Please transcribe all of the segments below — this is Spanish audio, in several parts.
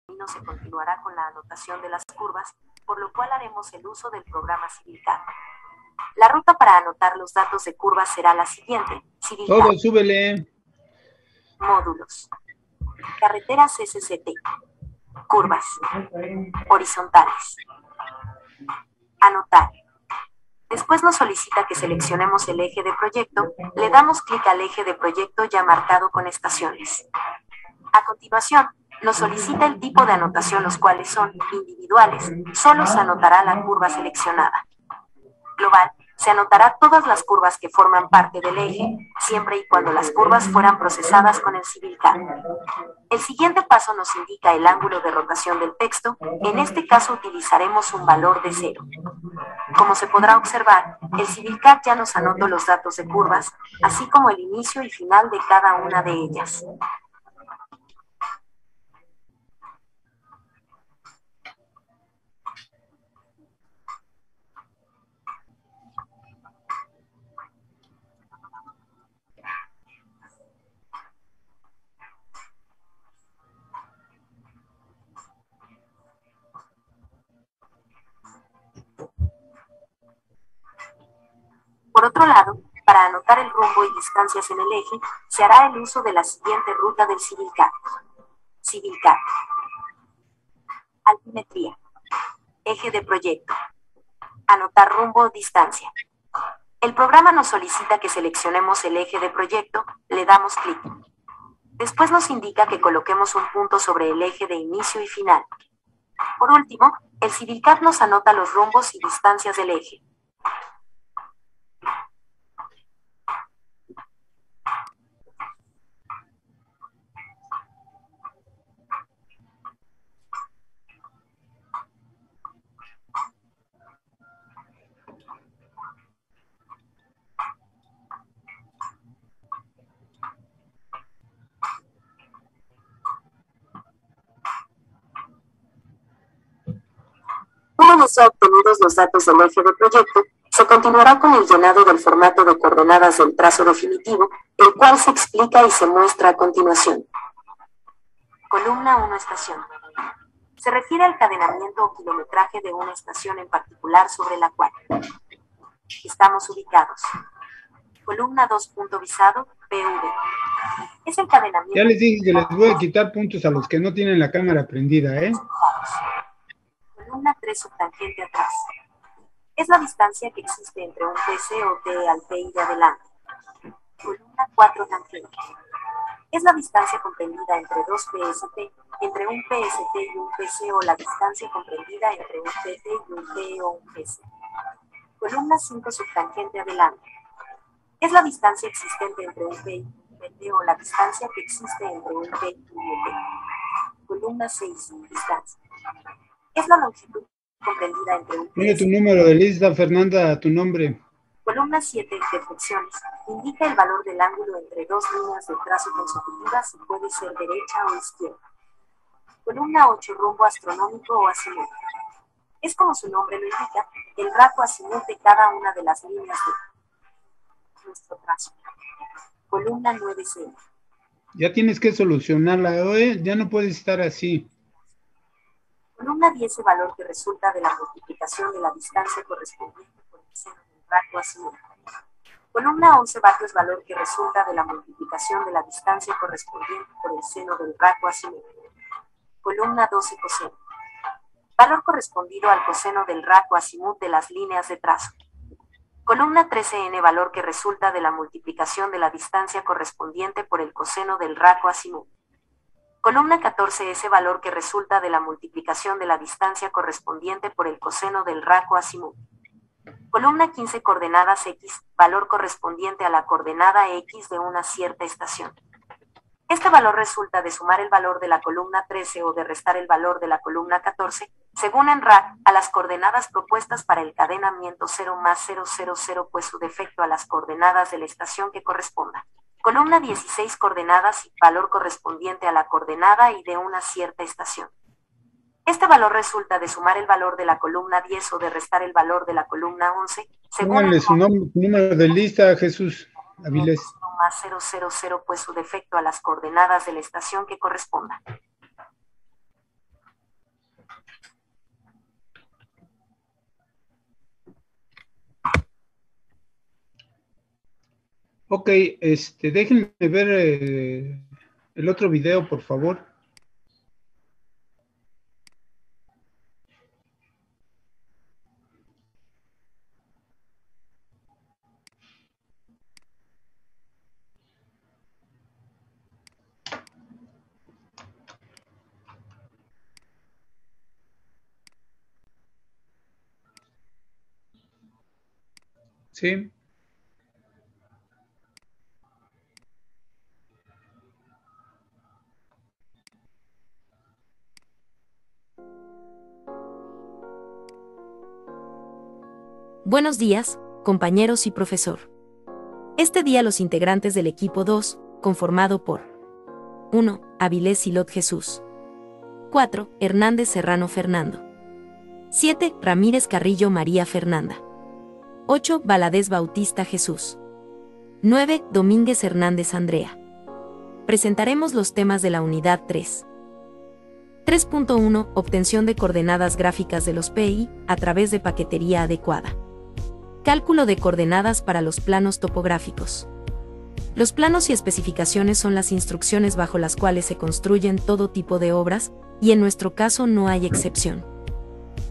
Se continuará con la anotación de las curvas, por lo cual haremos el uso del programa CivilCAD. La ruta para anotar los datos de curvas será la siguiente. CivilCAD. Todo, súbele. Módulos. Carreteras SCT. Curvas. Horizontales. Anotar. Después nos solicita que seleccionemos el eje de proyecto, le damos clic al eje de proyecto ya marcado con estaciones. A continuación, nos solicita el tipo de anotación, los cuales son individuales, solo se anotará la curva seleccionada. Global, se anotará todas las curvas que forman parte del eje, siempre y cuando las curvas fueran procesadas con el CivilCAD. El siguiente paso nos indica el ángulo de rotación del texto, en este caso utilizaremos un valor de 0. Como se podrá observar, el CivilCAD ya nos anotó los datos de curvas, así como el inicio y final de cada una de ellas. Por otro lado, para anotar el rumbo y distancias en el eje, se hará el uso de la siguiente ruta del CivilCAD. CivilCAD. Altimetría. Eje de proyecto. Anotar rumbo o distancia. El programa nos solicita que seleccionemos el eje de proyecto, le damos clic. Después nos indica que coloquemos un punto sobre el eje de inicio y final. Por último, el CivilCAD nos anota los rumbos y distancias del eje. Una vez ya obtenidos los datos del eje de proyecto, se continuará con el llenado del formato de coordenadas del trazo definitivo, el cual se explica y se muestra a continuación. Columna 1 estación. Se refiere al cadenamiento o kilometraje de una estación en particular sobre la cual estamos ubicados. Columna 2 punto visado, PV. Es el cadenamiento. Ya les dije que les voy a quitar puntos a los que no tienen la cámara prendida, ¿eh? Columna 3 subtangente atrás. Es la distancia que existe entre un PC o T al PI de adelante. Columna 4 tangente. Es la distancia comprendida entre dos PST, entre un PST y un PC o la distancia comprendida entre un PT y un TE o un PC. Columna 5 subtangente adelante. Es la distancia existente entre un PI y un PT o la distancia que existe entre un PI y un PT. Columna 6 distancia. Es la longitud comprendida entre un... Mire tu número de lista, Fernanda, tu nombre. Columna 7, deflexiones. Indica el valor del ángulo entre dos líneas de trazo consecutivas y puede ser derecha o izquierda. Columna 8, rumbo astronómico o azimut. Es como su nombre lo indica, el rato azimut de cada una de las líneas de nuestro trazo. Columna 9C. Ya tienes que solucionarla, ¿eh? Ya no puedes estar así. Columna 10, valor que resulta de la multiplicación de la distancia correspondiente por el seno del rato azimut. Columna 11, vatios, valor que resulta de la multiplicación de la distancia correspondiente por el seno del rato azimut. Columna 12, coseno. Valor correspondido al coseno del rato azimut de las líneas de trazo. Columna 13n, valor que resulta de la multiplicación de la distancia correspondiente por el coseno del rato azimut. Columna 14s, valor que resulta de la multiplicación de la distancia correspondiente por el coseno del rato azimut. Columna 15, coordenadas x, valor correspondiente a la coordenada x de una cierta estación. Este valor resulta de sumar el valor de la columna 13 o de restar el valor de la columna 14, según en RAD, a las coordenadas propuestas para el cadenamiento 0 más 000, pues su defecto a las coordenadas de la estación que corresponda. Columna 16, coordenadas y valor correspondiente a la coordenada y de una cierta estación. Este valor resulta de sumar el valor de la columna 10 o de restar el valor de la columna 11, según Pónganle su número de lista, Jesús Avilés. Más 000, pues su defecto a las coordenadas de la estación que corresponda. Ok, déjenme ver el otro video, por favor. Sí. Buenos días, compañeros y profesor. Este día los integrantes del equipo 2, conformado por 1. Avilés Silot Jesús. 4. Hernández Serrano Fernando. 7. Ramírez Carrillo María Fernanda. 8. Valadez Bautista Jesús. 9. Domínguez Hernández Andrea. Presentaremos los temas de la unidad 3. 3.1. Obtención de coordenadas gráficas de los PI a través de paquetería adecuada. Cálculo de coordenadas para los planos topográficos. Los planos y especificaciones son las instrucciones bajo las cuales se construyen todo tipo de obras, y en nuestro caso no hay excepción.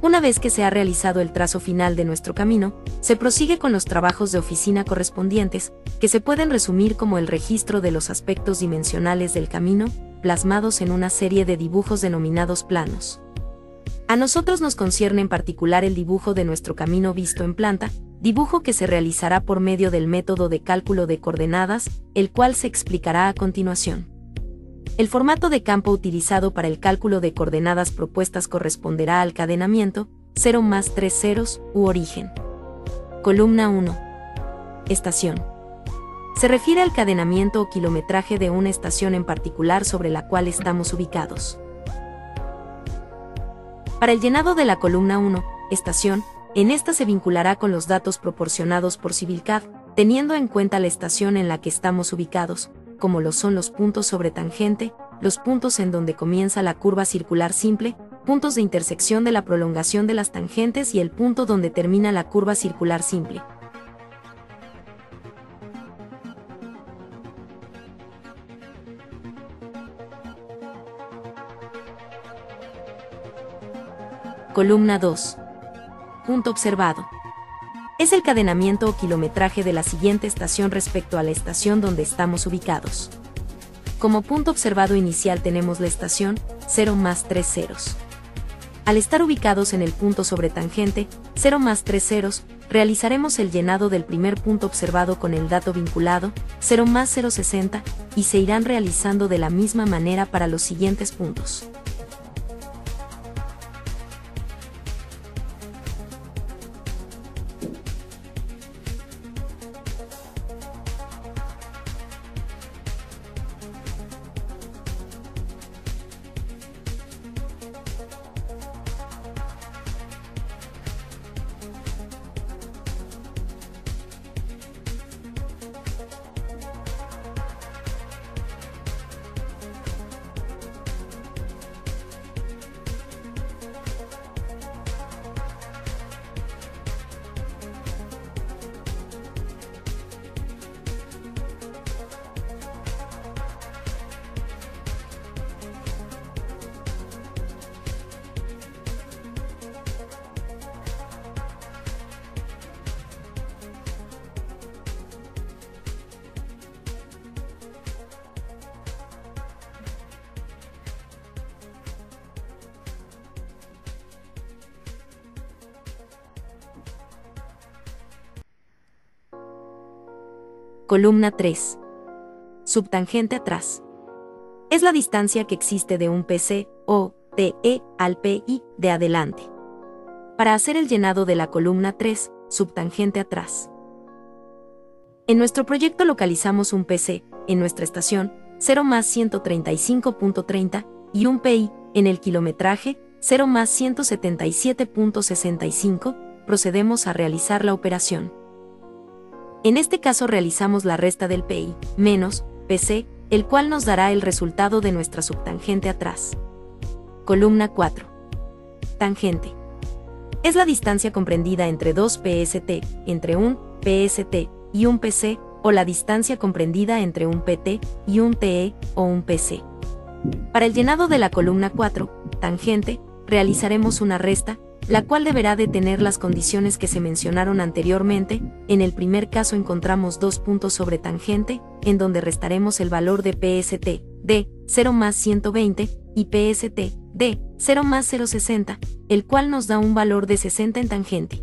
Una vez que se ha realizado el trazo final de nuestro camino, se prosigue con los trabajos de oficina correspondientes, que se pueden resumir como el registro de los aspectos dimensionales del camino, plasmados en una serie de dibujos denominados planos. A nosotros nos concierne en particular el dibujo de nuestro camino visto en planta, dibujo que se realizará por medio del método de cálculo de coordenadas, el cual se explicará a continuación. El formato de campo utilizado para el cálculo de coordenadas propuestas corresponderá al cadenamiento, 0 más 3 ceros, u origen. Columna 1. Estación. Se refiere al cadenamiento o kilometraje de una estación en particular sobre la cual estamos ubicados. Para el llenado de la columna 1, estación, en esta se vinculará con los datos proporcionados por Civilcad, teniendo en cuenta la estación en la que estamos ubicados, como lo son los puntos sobre tangente, los puntos en donde comienza la curva circular simple, puntos de intersección de la prolongación de las tangentes y el punto donde termina la curva circular simple. Columna 2. Punto observado. Es el cadenamiento o kilometraje de la siguiente estación respecto a la estación donde estamos ubicados. Como punto observado inicial tenemos la estación, 0 más 3 ceros. Al estar ubicados en el punto sobre tangente, 0 más 3 ceros, realizaremos el llenado del primer punto observado con el dato vinculado, 0 más 0,60, y se irán realizando de la misma manera para los siguientes puntos. Columna 3. Subtangente atrás. Es la distancia que existe de un PC, o TE, al PI, de adelante. Para hacer el llenado de la columna 3, subtangente atrás. En nuestro proyecto localizamos un PC, en nuestra estación, 0 más 135.30, y un PI, en el kilometraje, 0 más 177.65, procedemos a realizar la operación. En este caso realizamos la resta del PI, menos, PC, el cual nos dará el resultado de nuestra subtangente atrás. Columna 4. Tangente. Es la distancia comprendida entre dos PST, entre un PST y un PC, o la distancia comprendida entre un PT y un TE o un PC. Para el llenado de la columna 4, tangente, realizaremos una resta, la cual deberá de tener las condiciones que se mencionaron anteriormente. En el primer caso encontramos 2 puntos sobre tangente, en donde restaremos el valor de PST, de 0 más 120, y PST, de 0 más 0,60, el cual nos da un valor de 60 en tangente.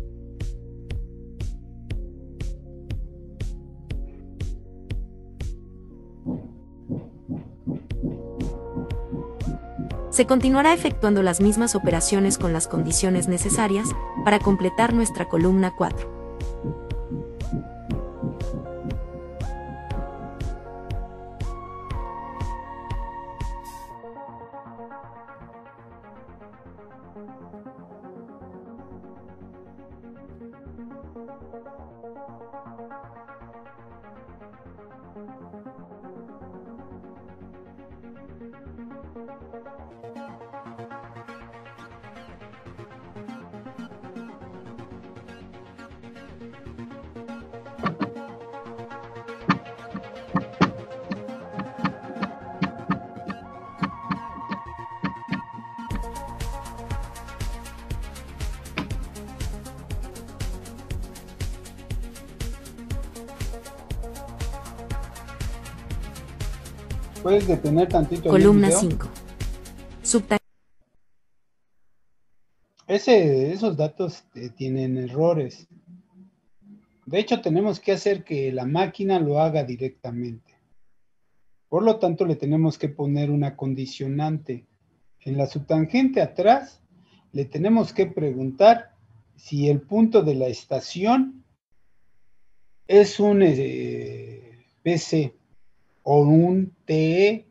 Se continuará efectuando las mismas operaciones con las condiciones necesarias para completar nuestra columna 4. ¿Puedes detener tantito? Columna 5. Esos datos tienen errores. De hecho, tenemos que hacer que la máquina lo haga directamente. Por lo tanto, le tenemos que poner una condicionante. En la subtangente atrás, le tenemos que preguntar si el punto de la estación es un PC o un TE,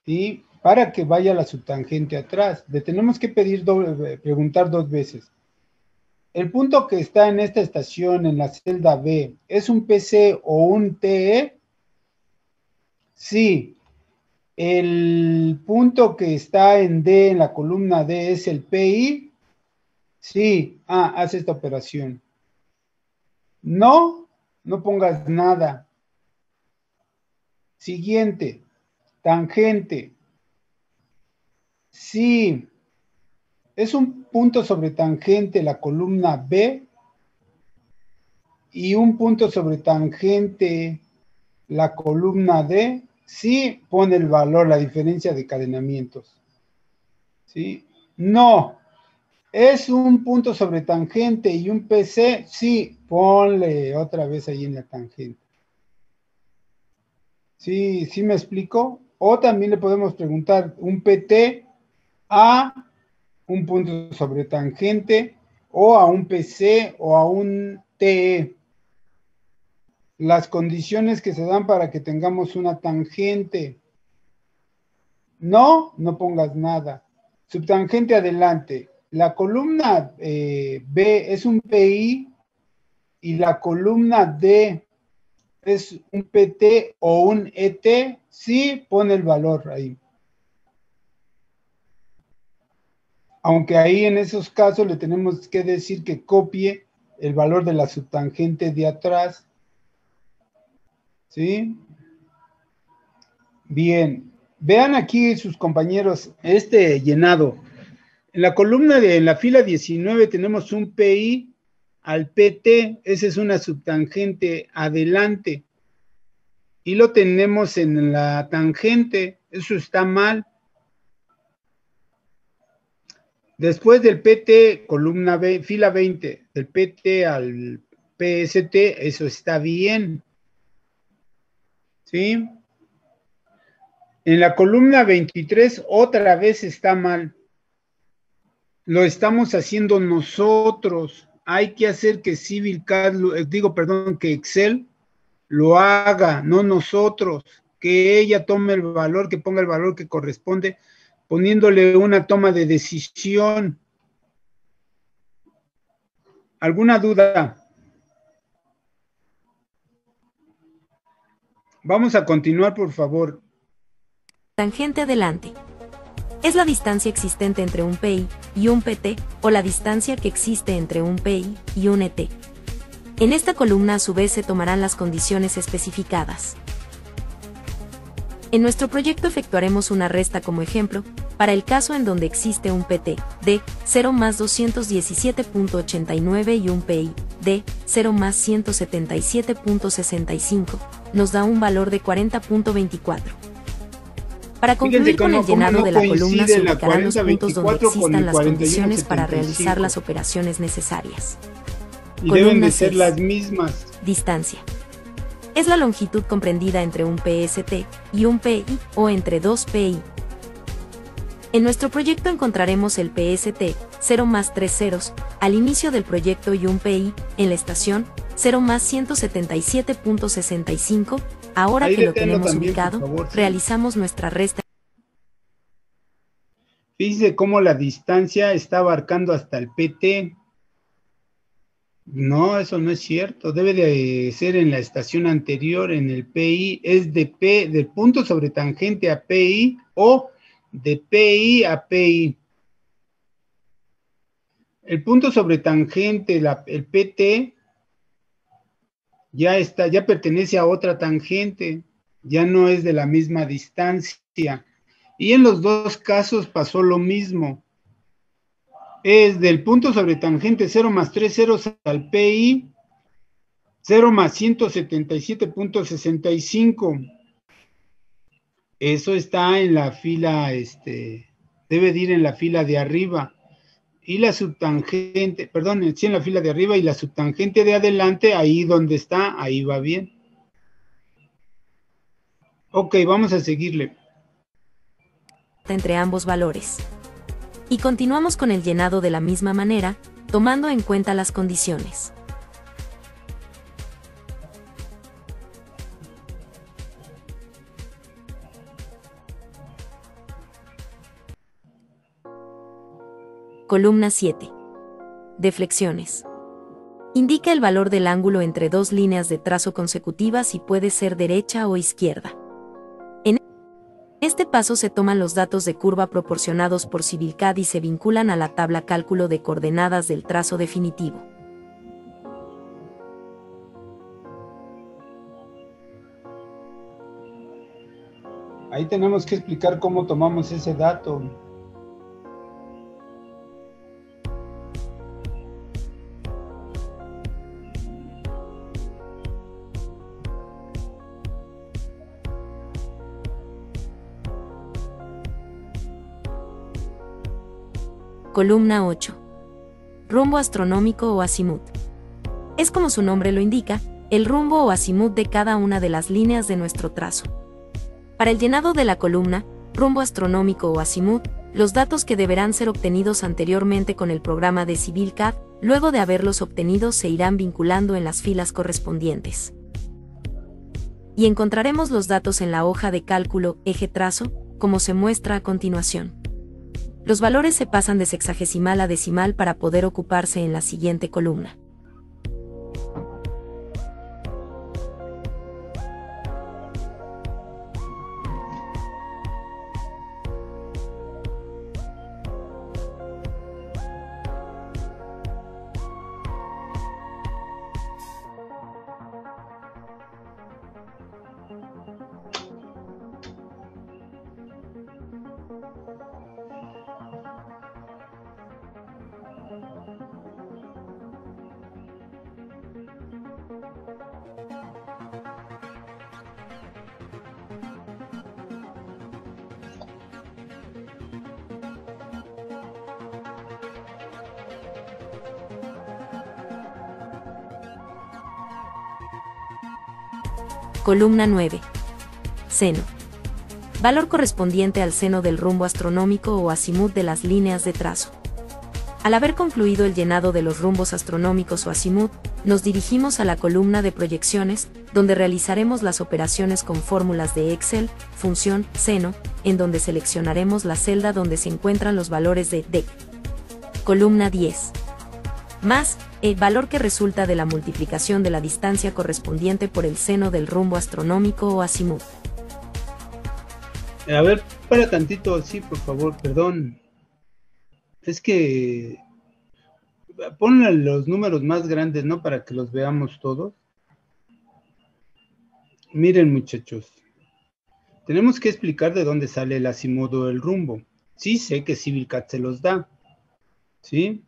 ¿sí? Para que vaya la subtangente atrás. Le tenemos que preguntar 2 veces. El punto que está en esta estación, en la celda B, ¿es un PC o un TE? Sí. ¿El punto que está en D, en la columna D, es el PI? Sí. Haz esta operación. No pongas nada. Siguiente. Tangente. Sí. Es un punto sobre tangente la columna B y un punto sobre tangente la columna D. Sí, pone el valor, la diferencia de cadenamientos. ¿Sí? No. ¿Es un punto sobre tangente y un PC? Sí, ponle otra vez ahí en la tangente. ¿Sí me explico? O también le podemos preguntar un PT a un punto sobre tangente o a un PC o a un TE. Las condiciones que se dan para que tengamos una tangente. No pongas nada. Subtangente adelante. La columna B es un PI y la columna D es un PT o un ET. Sí, pone el valor ahí. Aunque ahí en esos casos le tenemos que decir que copie el valor de la subtangente de atrás. ¿Sí? Bien. Vean aquí sus compañeros este llenado. En la columna en la fila 19 tenemos un PI al PT. Esa es una subtangente adelante. Y lo tenemos en la tangente. Eso está mal. Después del PT, columna B, fila 20, del PT al PST, eso está bien. ¿Sí? En la columna 23, otra vez está mal. Lo estamos haciendo nosotros. Hay que hacer que que Excel lo haga, no nosotros. Que ella tome el valor, que ponga el valor que corresponde, poniéndole una toma de decisión. ¿Alguna duda? Vamos a continuar, por favor. Tangente adelante. Es la distancia existente entre un PI y un PT, o la distancia que existe entre un PI y un ET. En esta columna a su vez se tomarán las condiciones especificadas. En nuestro proyecto efectuaremos una resta como ejemplo, para el caso en donde existe un PT de 0 más 217.89 y un PI de 0 más 177.65, nos da un valor de 40.24. Para concluir con el llenado de la columna se ubicarán los puntos donde existan las condiciones para realizar las operaciones necesarias. Y deben de ser las mismas. Distancia. Es la longitud comprendida entre un PST y un PI o entre dos PI. En nuestro proyecto encontraremos el PST 0 más 3 ceros al inicio del proyecto y un PI en la estación 0 más 177.65. Ahora Ahí que lo tenemos también, ubicado, por favor, sí. realizamos nuestra resta. Fíjese cómo la distancia está abarcando hasta el PT. No, eso no es cierto. Debe de ser en la estación anterior, en el PI, es de P, del punto sobre tangente a PI o de PI a PI. El punto sobre tangente, el PT, ya pertenece a otra tangente, ya no es de la misma distancia. Y en los dos casos pasó lo mismo. Es del punto sobre tangente 0 más 3 ceros al PI, 0 más 177.65. Eso está en la fila, debe de ir en la fila de arriba. Y la subtangente, perdón, sí en la fila de arriba y la subtangente de adelante, ahí donde está, ahí va bien. Ok, vamos a seguirle. Entre ambos valores. Y continuamos con el llenado de la misma manera, tomando en cuenta las condiciones. Columna 7. Deflexiones. Indica el valor del ángulo entre dos líneas de trazo consecutivas y puede ser derecha o izquierda. En este paso se toman los datos de curva proporcionados por Civilcad y se vinculan a la tabla cálculo de coordenadas del trazo definitivo. Ahí tenemos que explicar cómo tomamos ese dato. Columna 8. Rumbo astronómico o azimut. Es como su nombre lo indica, el rumbo o azimut de cada una de las líneas de nuestro trazo. Para el llenado de la columna, rumbo astronómico o azimut, los datos que deberán ser obtenidos anteriormente con el programa de Civilcad, luego de haberlos obtenido se irán vinculando en las filas correspondientes. Y encontraremos los datos en la hoja de cálculo, eje trazo, como se muestra a continuación. Los valores se pasan de sexagesimal a decimal para poder ocuparse en la siguiente columna. Columna 9. Seno. Valor correspondiente al seno del rumbo astronómico o azimut de las líneas de trazo. Al haber concluido el llenado de los rumbos astronómicos o azimut, nos dirigimos a la columna de proyecciones, donde realizaremos las operaciones con fórmulas de Excel, función, seno, en donde seleccionaremos la celda donde se encuentran los valores de D. Columna 10. Más, el valor que resulta de la multiplicación de la distancia correspondiente por el seno del rumbo astronómico o azimut. A ver, para tantito, sí, por favor, perdón. Es que ponle los números más grandes, ¿no? Para que los veamos todos. Miren, muchachos. Tenemos que explicar de dónde sale el azimudo del rumbo. Sí sé que CivilCat se los da. ¿Sí?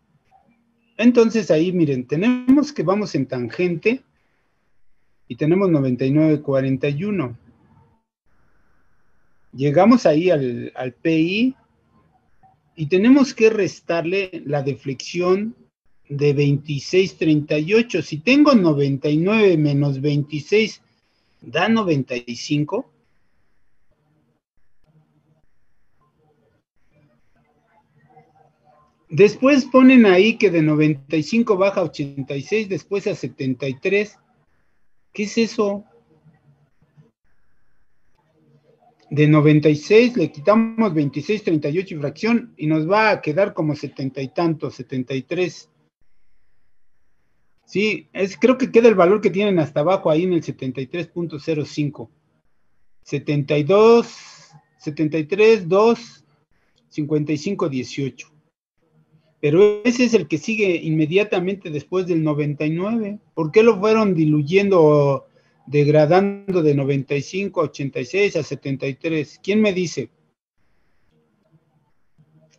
Entonces ahí, miren, tenemos que vamos en tangente y tenemos 99,41. Llegamos ahí al PI y tenemos que restarle la deflexión de 26,38. Si tengo 99 menos 26, ¿da 95? Después ponen ahí que de 95 baja a 86, después a 73. ¿Qué es eso? De 96 le quitamos 26, 38 y fracción y nos va a quedar como 70 y tantos, 73. Sí, creo que queda el valor que tienen hasta abajo ahí en el 73,05. 72, 73, 2, 55, 18. Pero ese es el que sigue inmediatamente después del 99. ¿Por qué lo fueron diluyendo o degradando de 95 a 86 a 73? ¿Quién me dice?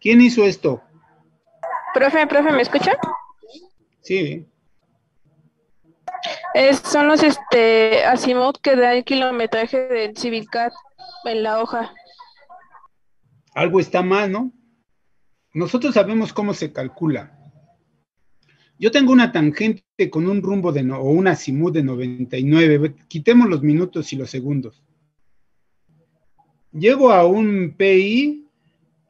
¿Quién hizo esto? Profe, ¿me escucha? Sí. Son los azimut que da el kilometraje del Civilcat en la hoja. Algo está mal, ¿no? Nosotros sabemos cómo se calcula. Yo tengo una tangente con un rumbo o un azimut de 99. Quitemos los minutos y los segundos. Llego a un PI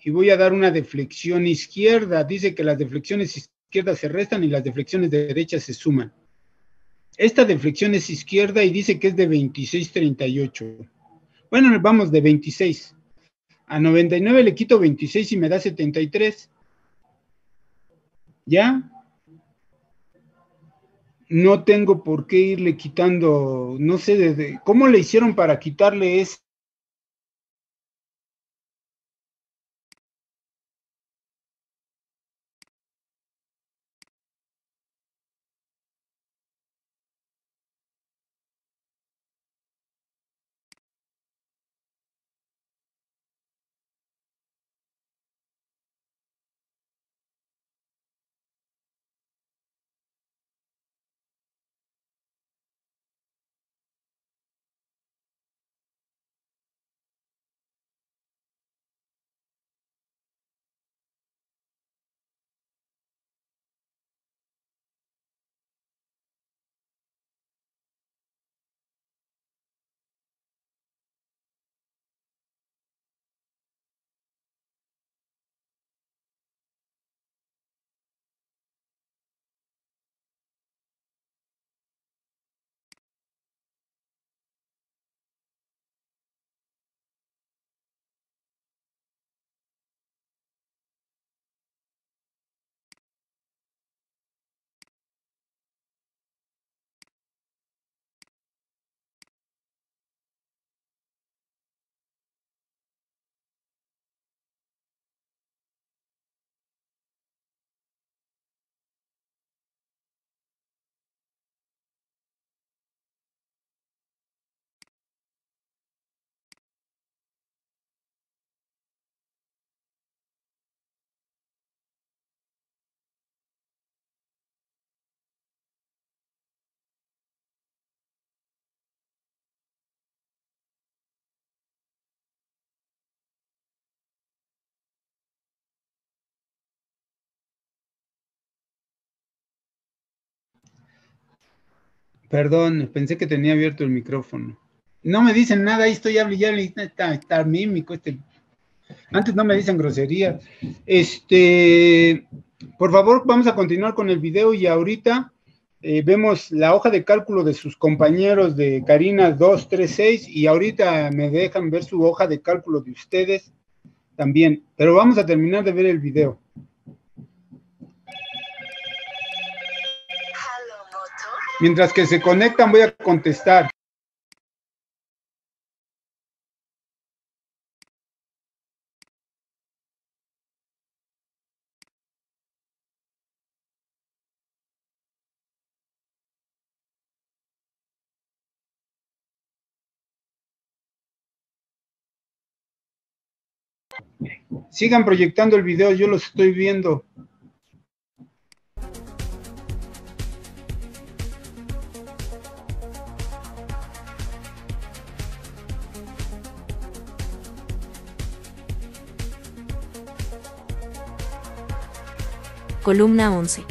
y voy a dar una deflexión izquierda. Dice que las deflexiones izquierdas se restan y las deflexiones derechas se suman. Esta deflexión es izquierda y dice que es de 26,38. Bueno, vamos de 26. A 99 le quito 26 y me da 73. ¿Ya? No tengo por qué irle quitando, no sé, ¿cómo le hicieron para quitarle ese? Perdón, pensé que tenía abierto el micrófono. No me dicen nada, ahí estoy hablando, ya está mímico Antes no me dicen grosería. Por favor, vamos a continuar con el video y ahorita vemos la hoja de cálculo de sus compañeros de Karina 236 y ahorita me dejan ver su hoja de cálculo de ustedes también, pero vamos a terminar de ver el video. Mientras que se conectan voy a contestar. Sigan proyectando el video, yo los estoy viendo. Columna 11.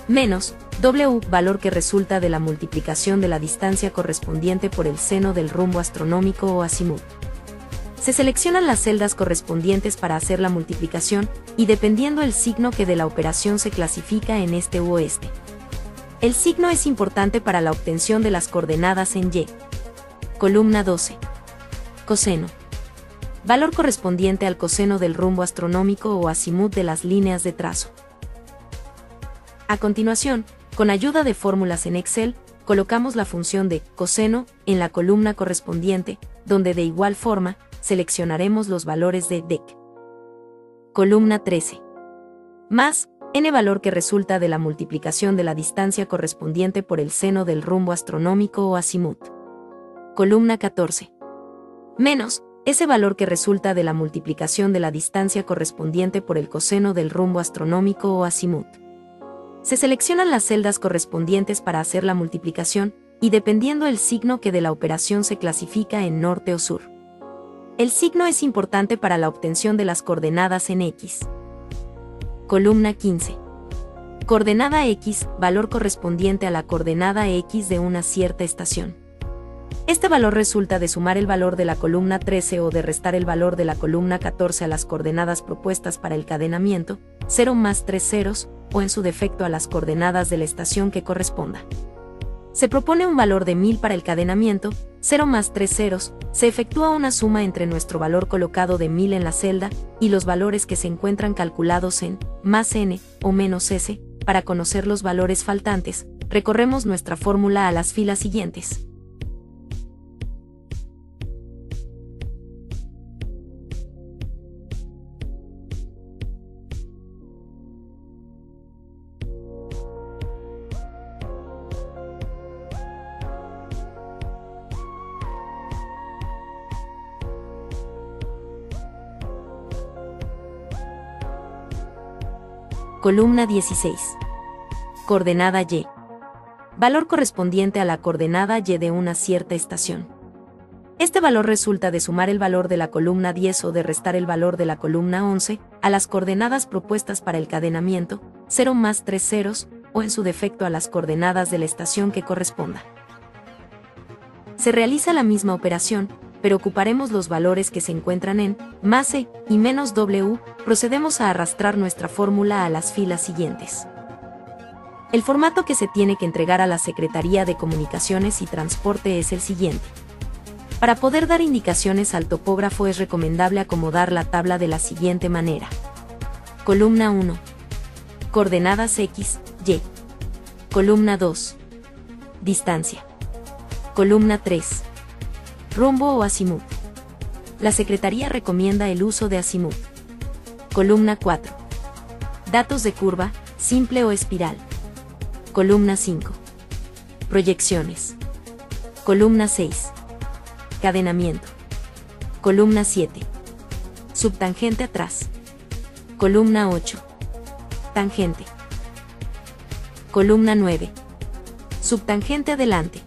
Menos, W, valor que resulta de la multiplicación de la distancia correspondiente por el seno del rumbo astronómico o azimut. Se seleccionan las celdas correspondientes para hacer la multiplicación, y dependiendo el signo que de la operación se clasifica en este u oeste. El signo es importante para la obtención de las coordenadas en Y. Columna 12. Coseno. Valor correspondiente al coseno del rumbo astronómico o azimut de las líneas de trazo. A continuación, con ayuda de fórmulas en Excel, colocamos la función de coseno en la columna correspondiente, donde de igual forma, seleccionaremos los valores de DEC. Columna 13. Más, n valor que resulta de la multiplicación de la distancia correspondiente por el seno del rumbo astronómico o azimut. Columna 14. Menos, ese valor que resulta de la multiplicación de la distancia correspondiente por el coseno del rumbo astronómico o azimut. Se seleccionan las celdas correspondientes para hacer la multiplicación, y dependiendo el signo que de la operación se clasifica en norte o sur. El signo es importante para la obtención de las coordenadas en X. Columna 15. Coordenada X, valor correspondiente a la coordenada X de una cierta estación. Este valor resulta de sumar el valor de la columna 13 o de restar el valor de la columna 14 a las coordenadas propuestas para el cadenamiento, 0 más 3 ceros, o en su defecto a las coordenadas de la estación que corresponda. Se propone un valor de 1000 para el cadenamiento, 0 más 3 ceros, se efectúa una suma entre nuestro valor colocado de 1000 en la celda, y los valores que se encuentran calculados en, más n, o menos s, para conocer los valores faltantes, recorremos nuestra fórmula a las filas siguientes. Columna 16. Coordenada Y. Valor correspondiente a la coordenada Y de una cierta estación. Este valor resulta de sumar el valor de la columna 10 o de restar el valor de la columna 11 a las coordenadas propuestas para el cadenamiento, 0 más 3 ceros, o en su defecto a las coordenadas de la estación que corresponda. Se realiza la misma operación, pero ocuparemos los valores que se encuentran en más e y menos w, procedemos a arrastrar nuestra fórmula a las filas siguientes. El formato que se tiene que entregar a la Secretaría de Comunicaciones y Transporte es el siguiente. Para poder dar indicaciones al topógrafo es recomendable acomodar la tabla de la siguiente manera. Columna 1. Coordenadas X, Y. Columna 2. Distancia. Columna 3. Rumbo o azimut. La Secretaría recomienda el uso de azimut. Columna 4. Datos de curva, simple o espiral. Columna 5. Proyecciones. Columna 6. Cadenamiento. Columna 7. Subtangente atrás. Columna 8. Tangente. Columna 9. Subtangente adelante.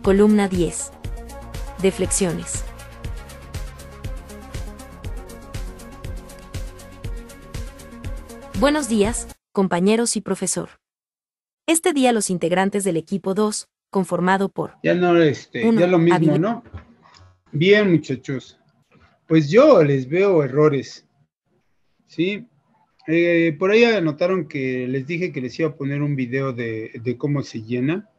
Columna 10. Deflexiones. Buenos días, compañeros y profesor. Este día los integrantes del equipo 2, conformado por... Ya no, Uno, ya lo mismo, ¿no? Bien, muchachos. Pues yo les veo errores, ¿sí? Por ahí anotaron que les dije que les iba a poner un video de cómo se llena.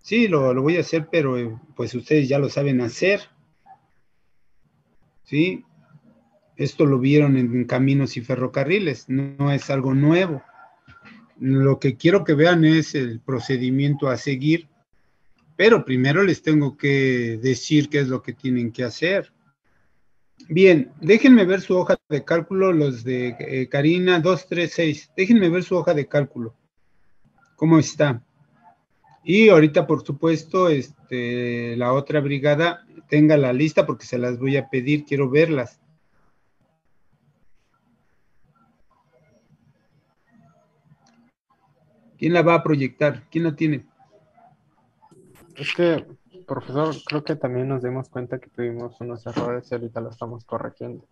Sí, lo voy a hacer, pero pues ustedes ya lo saben hacer. ¿Sí? Esto lo vieron en Caminos y Ferrocarriles, no es algo nuevo. Lo que quiero que vean es el procedimiento a seguir, pero primero les tengo que decir qué es lo que tienen que hacer. Bien, déjenme ver su hoja de cálculo, los de Karina 236. Déjenme ver su hoja de cálculo. ¿Cómo está? Y ahorita, por supuesto, la otra brigada tenga la lista porque se las voy a pedir, quiero verlas. ¿Quién la va a proyectar? ¿Quién la tiene? Es que, profesor, creo que también nos dimos cuenta que tuvimos unos errores y ahorita lo estamos corrigiendo.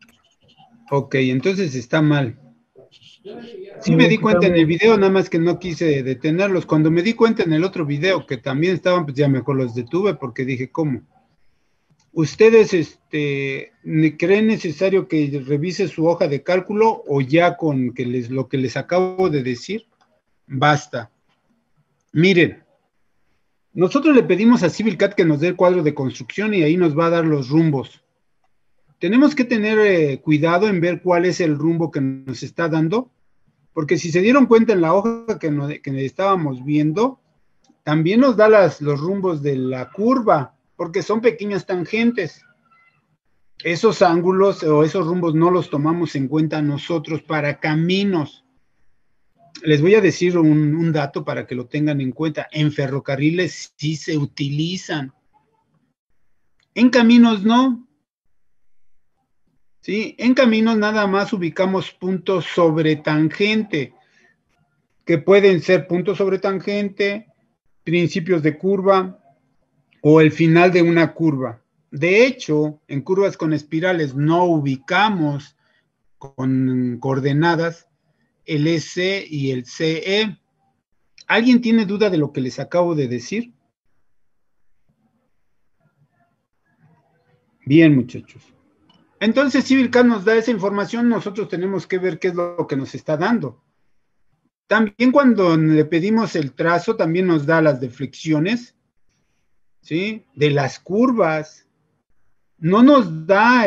Ok, entonces está mal. Sí Sí, me di aquí cuenta en el también. video, nada más que no quise detenerlos. Cuando me di cuenta en el otro video que también estaban, pues ya mejor los detuve porque dije, ¿cómo? ¿Ustedes creen necesario que revise su hoja de cálculo o ya con que lo que les acabo de decir? Basta. Miren, nosotros le pedimos a CivilCAD que nos dé el cuadro de construcción y ahí nos va a dar los rumbos. Tenemos que tener cuidado en ver cuál es el rumbo que nos está dando, porque si se dieron cuenta en la hoja que estábamos viendo, también nos da los rumbos de la curva, porque son pequeñas tangentes. Esos ángulos o esos rumbos no los tomamos en cuenta nosotros para caminos. Les voy a decir un dato para que lo tengan en cuenta. En ferrocarriles sí se utilizan. En caminos no. ¿Sí? En caminos nada más ubicamos puntos sobre tangente, que pueden ser puntos sobre tangente, principios de curva o el final de una curva. De hecho, en curvas con espirales no ubicamos con coordenadas el S y el CE. ¿Alguien tiene duda de lo que les acabo de decir? Bien, muchachos. Entonces, CivilCAD nos da esa información, nosotros tenemos que ver qué es lo que nos está dando. También cuando le pedimos el trazo, también nos da las deflexiones, ¿sí? De las curvas. No nos da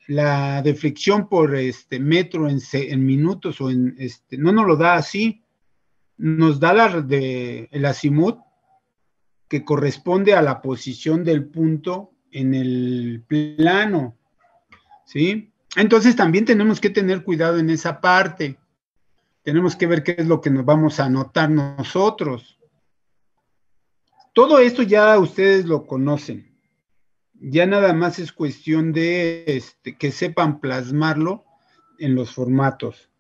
la deflexión por metro en minutos o no nos lo da así. Nos da el azimut que corresponde a la posición del punto en el plano, ¿sí? Entonces también tenemos que tener cuidado en esa parte. Tenemos que ver qué es lo que nos vamos a anotar nosotros. Todo esto ya ustedes lo conocen. Ya nada más es cuestión de que sepan plasmarlo en los formatos.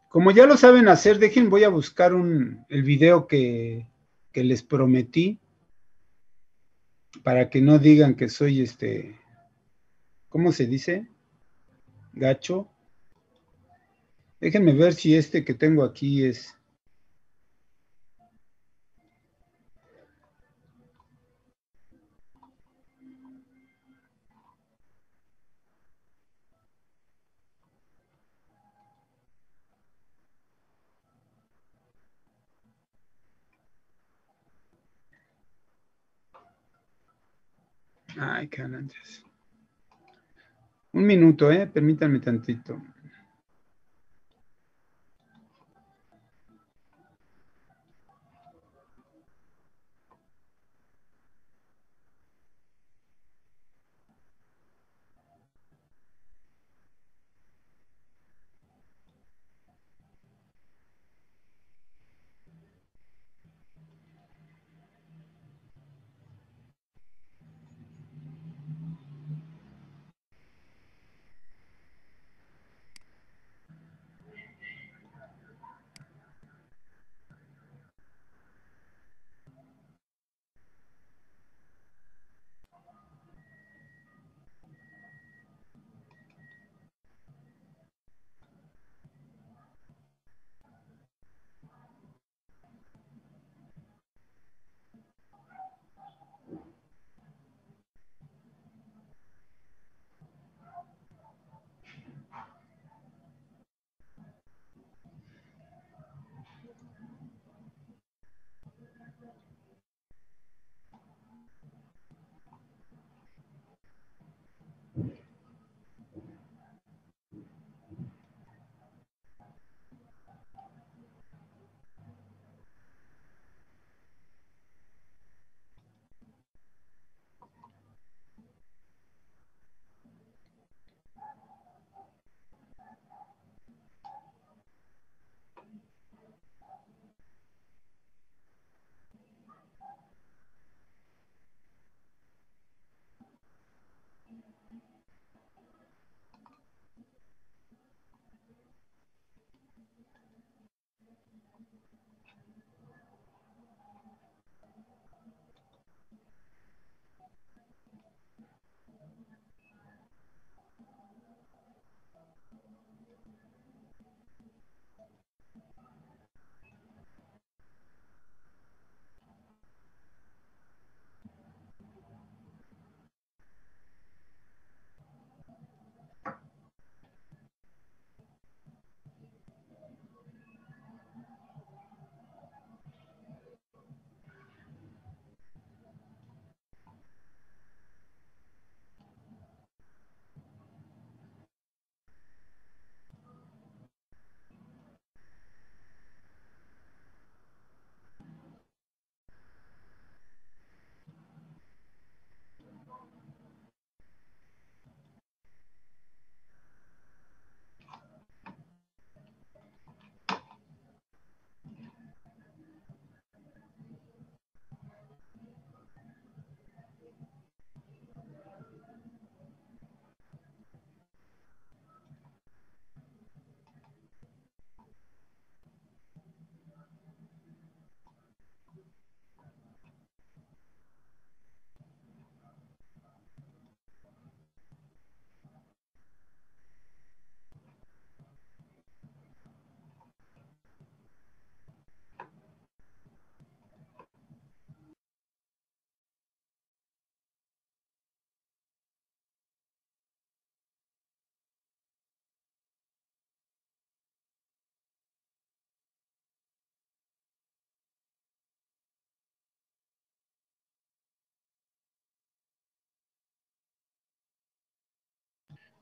Como ya lo saben hacer, voy a buscar el video que les prometí para que no digan que soy ¿cómo se dice? Gacho. Déjenme ver si que tengo aquí es. Ay, canantes. Un minuto, permítanme tantito.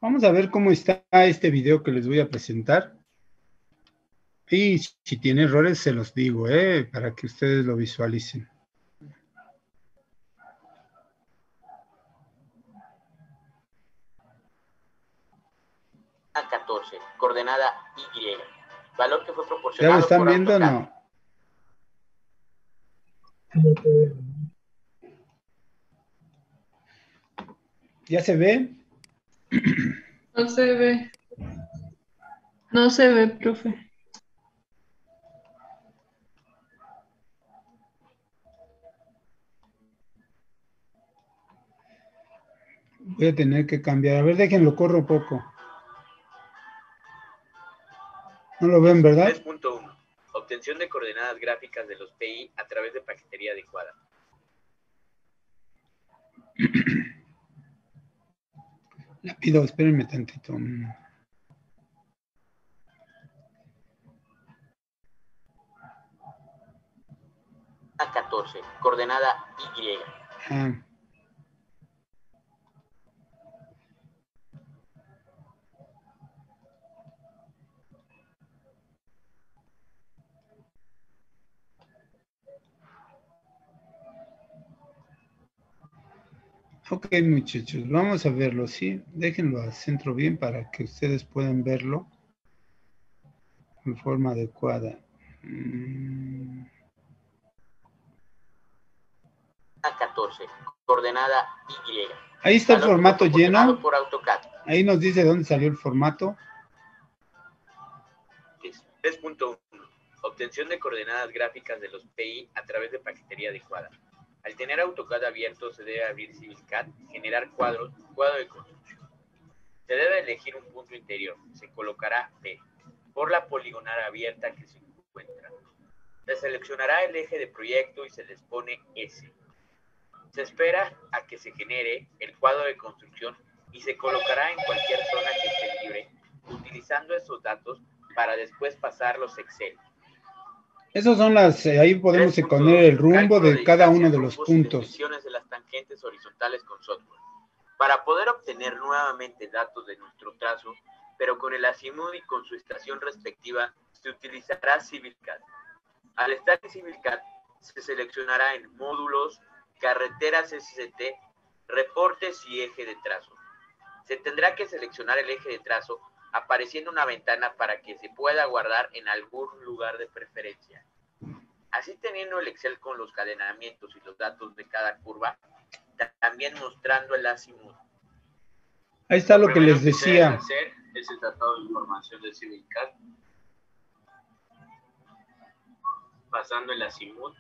Vamos a ver cómo está este video que les voy a presentar. Y si tiene errores, se los digo, para que ustedes lo visualicen. A14, coordenada Y, valor que fue ¿Ya lo proporcionado están por viendo o AutoCAD. no? ¿Ya se ve? No se ve. No se ve, profe. Voy a tener que cambiar. A ver, déjenlo, corro un poco. No lo ven, ¿verdad? 3.1. Obtención de coordenadas gráficas de los PI a través de paquetería adecuada. La pido, espérenme tantito. A14, coordenada Y. Ah. Ok, muchachos, vamos a verlo, ¿sí? Déjenlo al centro bien para que ustedes puedan verlo en forma adecuada. A14, coordenada Y. Ahí está el Valor que fue formato proporcionado lleno. por AutoCAD. Ahí nos dice dónde salió el formato. 3.1. Obtención de coordenadas gráficas de los PI a través de paquetería adecuada. Al tener AutoCAD abierto, se debe abrir CivilCAD y generar cuadro de construcción. Se debe elegir un punto interior. Se colocará P por la poligonal abierta que se encuentra. Se seleccionará el eje de proyecto y se les pone S. Se espera a que se genere el cuadro de construcción y se colocará en cualquier zona que esté libre, utilizando esos datos para después pasarlos a Excel. Esas son las, ahí podemos poner el rumbo de cada uno de los puntos. Desviaciones de las tangentes horizontales con software. Para poder obtener nuevamente datos de nuestro trazo, pero con el azimut y con su estación respectiva, se utilizará CivilCAD. Al estar en CivilCAD, se seleccionará en módulos, carreteras SCT, reportes y eje de trazo. Se tendrá que seleccionar el eje de trazo apareciendo una ventana para que se pueda guardar en algún lugar de preferencia. Así, teniendo el Excel con los cadenamientos y los datos de cada curva, también mostrando el azimut. Ahí está lo que les decía. Hacer es el tratado de información de CivilCAD, pasando el azimut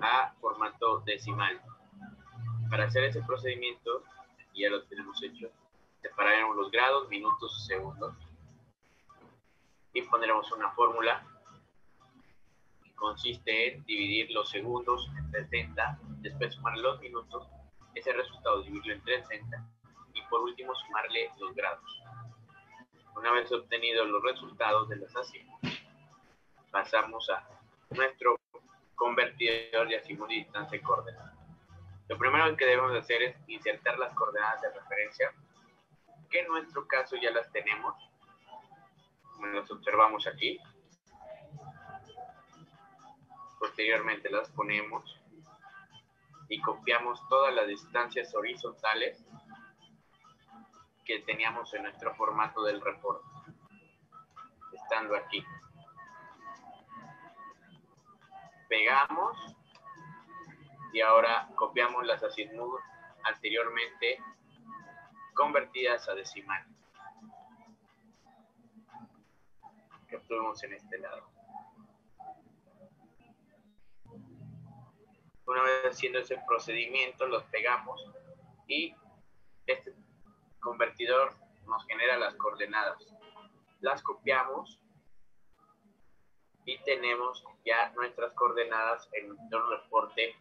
a formato decimal. Para hacer ese procedimiento, y ya lo tenemos hecho, separaremos los grados, minutos y segundos y pondremos una fórmula que consiste en dividir los segundos entre 60, después sumarle los minutos, ese resultado dividirlo entre 60 y por último sumarle los grados. Una vez obtenidos los resultados de las azimut, pasamos a nuestro convertidor de azimut y distancia coordenada. Lo primero que debemos hacer es insertar las coordenadas de referencia, que en nuestro caso ya las tenemos, como las observamos aquí. Posteriormente las ponemos y copiamos todas las distancias horizontales que teníamos en nuestro formato del reporte, estando aquí. Pegamos y ahora copiamos las azimut anteriormente convertidas a decimal que obtuvimos en este lado. Una vez haciendo ese procedimiento, los pegamos y este convertidor nos genera las coordenadas. Las copiamos y tenemos ya nuestras coordenadas en un reporte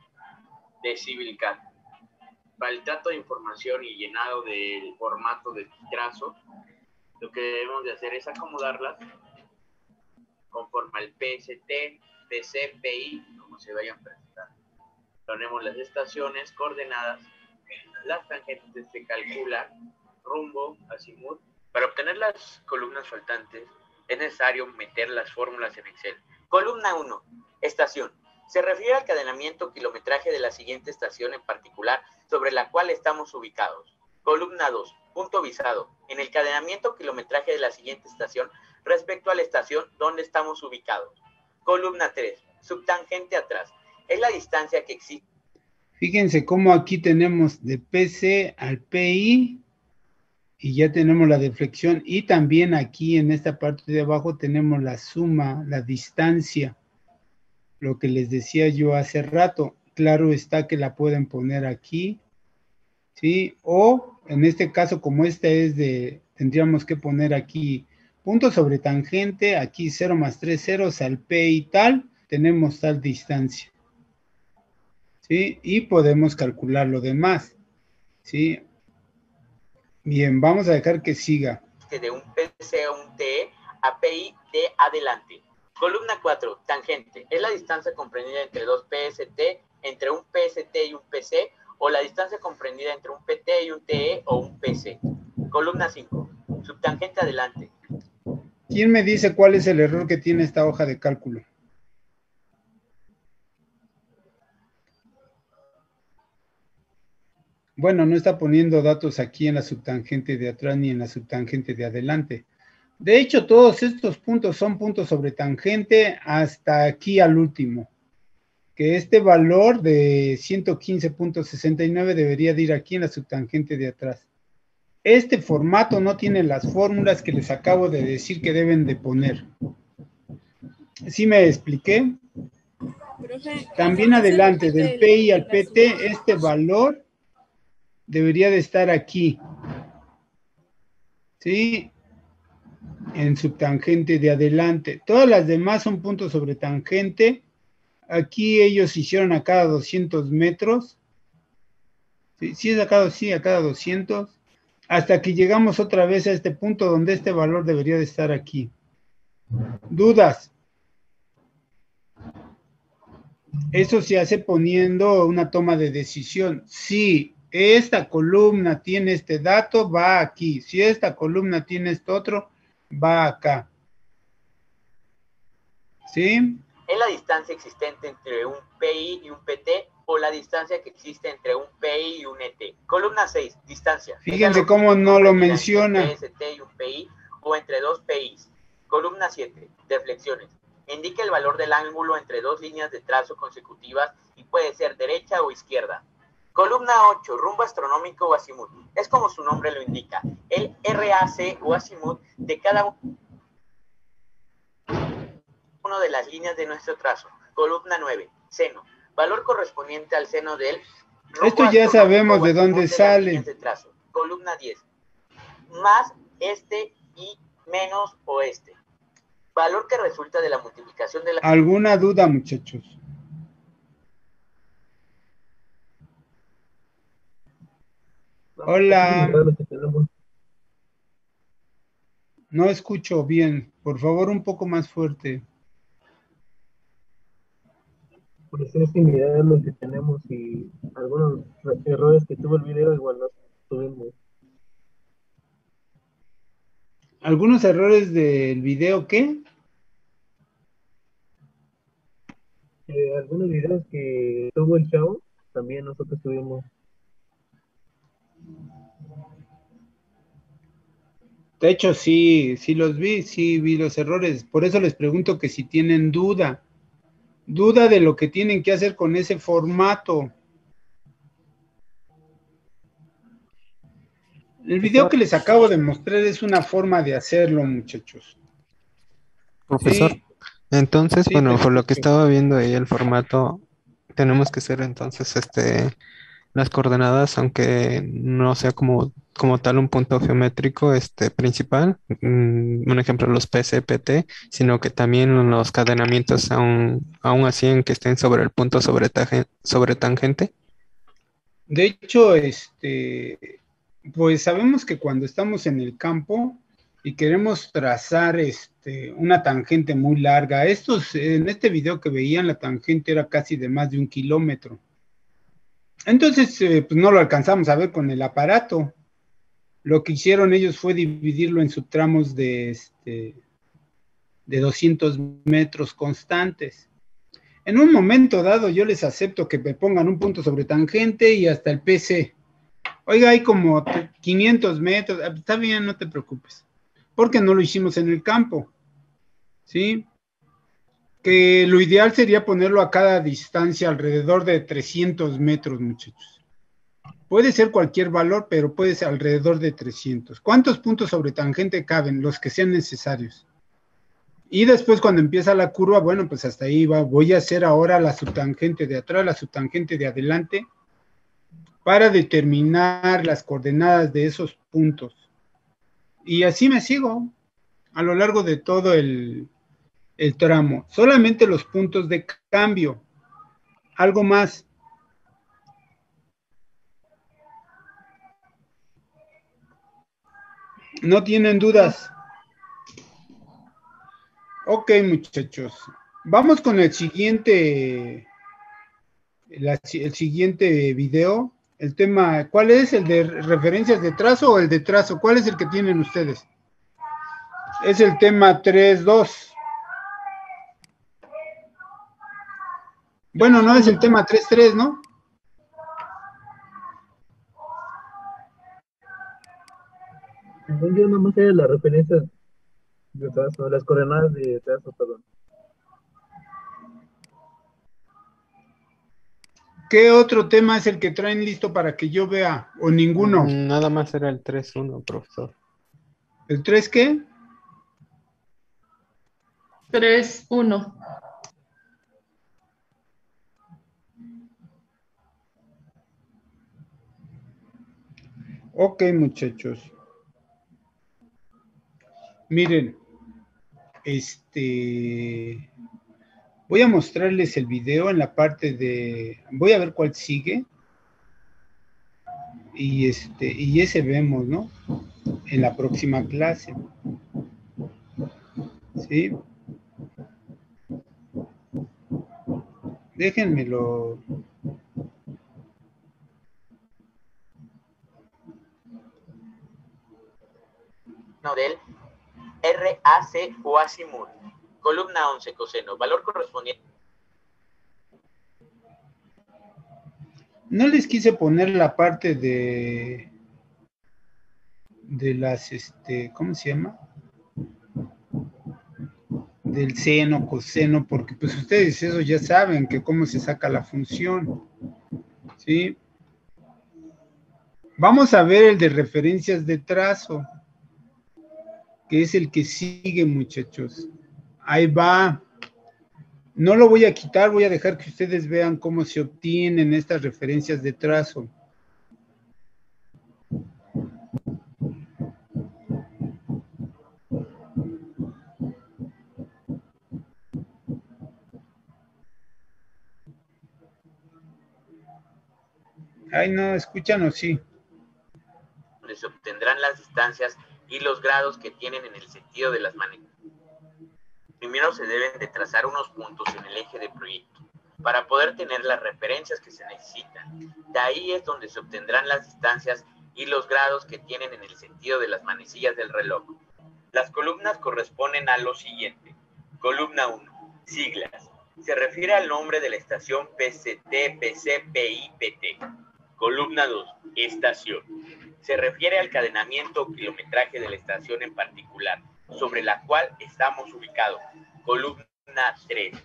de CivilCAD. Para el trato de información y llenado del formato de trazo, lo que debemos de hacer es acomodarlas conforme al PST, PC, PI, como se vayan presentando. Ponemos las estaciones coordenadas, las tangentes se calculan rumbo, azimut. Para obtener las columnas faltantes es necesario meter las fórmulas en Excel. Columna 1, estación. Se refiere al cadenamiento kilometraje de la siguiente estación en particular sobre la cual estamos ubicados. Columna 2, punto visado. En el cadenamiento kilometraje de la siguiente estación respecto a la estación donde estamos ubicados. Columna 3, subtangente atrás. Es la distancia que existe. Fíjense cómo aquí tenemos de PC al PI y ya tenemos la deflexión, y también aquí en esta parte de abajo tenemos la suma, la distancia, lo que les decía yo hace rato. Claro está que la pueden poner aquí, ¿sí? O en este caso, como esta es tendríamos que poner aquí punto sobre tangente, aquí 0 más 3 ceros al P y tal, tenemos tal distancia, ¿sí? Y podemos calcular lo demás, ¿sí? Bien, vamos a dejar que siga. De un PC a un TE a PI de adelante. Columna 4, tangente. Es la distancia comprendida entre dos PST, entre un PST y un PC, o la distancia comprendida entre un PT y un TE o un PC. Columna 5, subtangente adelante. ¿Quién me dice cuál es el error que tiene esta hoja de cálculo? Bueno, no está poniendo datos aquí en la subtangente de atrás ni en la subtangente de adelante. De hecho, todos estos puntos son puntos sobre tangente hasta aquí al último. Que este valor de 115.69 debería de ir aquí en la subtangente de atrás. Este formato no tiene las fórmulas que les acabo de decir que deben de poner. ¿Sí me expliqué? También adelante, del PI al PT, este valor debería de estar aquí, ¿sí? En subtangente de adelante. Todas las demás son puntos sobre tangente. Aquí ellos hicieron a cada 200 metros. ¿Sí es a cada 200. Hasta que llegamos otra vez a este punto donde este valor debería de estar aquí. ¿Dudas? Eso se hace poniendo una toma de decisión. Sí. Esta columna tiene este dato, va aquí. Si esta columna tiene este otro, va acá. ¿Sí? Es la distancia existente entre un PI y un PT, o la distancia que existe entre un PI y un ET. Columna 6, distancia. Fíjense cómo no lo menciona. Entre un PST y un PI, o entre dos PIs. Columna 7, deflexiones. Indica el valor del ángulo entre dos líneas de trazo consecutivas y puede ser derecha o izquierda. Columna 8, rumbo astronómico o azimut. Es como su nombre lo indica, el RAC o azimut de cada una de las líneas de nuestro trazo. Columna 9, seno. Valor correspondiente al seno del rumbo. Esto ya sabemos de dónde sale. De trazo. Columna 10, más este y menos oeste. Valor que resulta de la multiplicación de la... ¿Alguna duda, muchachos? Hola. No escucho bien. Por favor, un poco más fuerte. Pues es similar a lo que tenemos y algunos errores que tuvo el video igual los tuvimos. ¿Algunos errores del video qué? Algunos videos que tuvo el chavo, también nosotros tuvimos. De hecho, sí los vi, sí vi los errores. Por eso les pregunto que si tienen duda de lo que tienen que hacer con ese formato. El video que les acabo de mostrar es una forma de hacerlo, muchachos. Profesor, ¿Sí? Entonces, Sí, bueno, por lo perfecto. que estaba viendo ahí el formato, tenemos que hacer entonces las coordenadas, aunque no sea como tal un punto geométrico principal, un ejemplo los PC-PT, sino que también los cadenamientos aún así en que estén sobre el punto sobre tangente. De hecho, pues sabemos que cuando estamos en el campo y queremos trazar una tangente muy larga, en este video que veían, la tangente era casi de más de 1 kilómetro. Entonces, pues no lo alcanzamos a ver con el aparato. lo que hicieron ellos fue dividirlo en subtramos de 200 metros constantes. En un momento dado yo les acepto que me pongan un punto sobre tangente y hasta el PC. Oiga, hay como 500 metros, está bien, no te preocupes, porque no lo hicimos en el campo, ¿sí? Que lo ideal sería ponerlo a cada distancia alrededor de 300 metros, muchachos. Puede ser cualquier valor, pero puede ser alrededor de 300. ¿Cuántos puntos sobre tangente caben? Los que sean necesarios. Y después cuando empieza la curva, bueno, pues hasta ahí va. Voy a hacer ahora la subtangente de atrás, la subtangente de adelante, para determinar las coordenadas de esos puntos. Y así me sigo a lo largo de todo el tramo. Solamente los puntos de cambio. Algo más. ¿No tienen dudas? Ok, muchachos. Vamos con el siguiente, el siguiente video. El tema, ¿cuál es? ¿El de referencias de trazo o el de trazo? ¿Cuál es el que tienen ustedes? Es el tema 3.2. Bueno, no es el tema 3.3, ¿no? Yo nomás sé las referencias de trazo, las coordenadas de trazo, perdón. ¿Qué otro tema es el que traen listo para que yo vea? ¿O ninguno? Nada más era el 3.1, profesor. ¿El 3 qué? 3.1. Ok, muchachos. Miren, voy a mostrarles el video en la parte de, voy a ver cuál sigue. Y ese vemos, ¿no? En la próxima clase. ¿Sí? Déjenmelo. Del RAC o azimut. Columna 11 coseno. Valor correspondiente. No les quise poner la parte de las, ¿cómo se llama? Del seno, coseno, porque pues ustedes eso ya saben, que cómo se saca la función, ¿sí? Vamos a ver el de referencias de trazo, que es el que sigue, muchachos. Ahí va. No lo voy a quitar, voy a dejar que ustedes vean cómo se obtienen estas referencias de trazo. Ay, no, escuchan o sí. Se obtendrán las distancias y los grados que tienen en el sentido de las maneras. Primero se deben de trazar unos puntos en el eje de proyecto para poder tener las referencias que se necesitan. De ahí es donde se obtendrán las distancias y los grados que tienen en el sentido de las manecillas del reloj. Las columnas corresponden a lo siguiente. Columna 1, siglas. Se refiere al nombre de la estación PCT, PC, PI, PT. Columna 2, estación. Se refiere al cadenamiento o kilometraje de la estación en particular, sobre la cual estamos ubicados. Columna 3,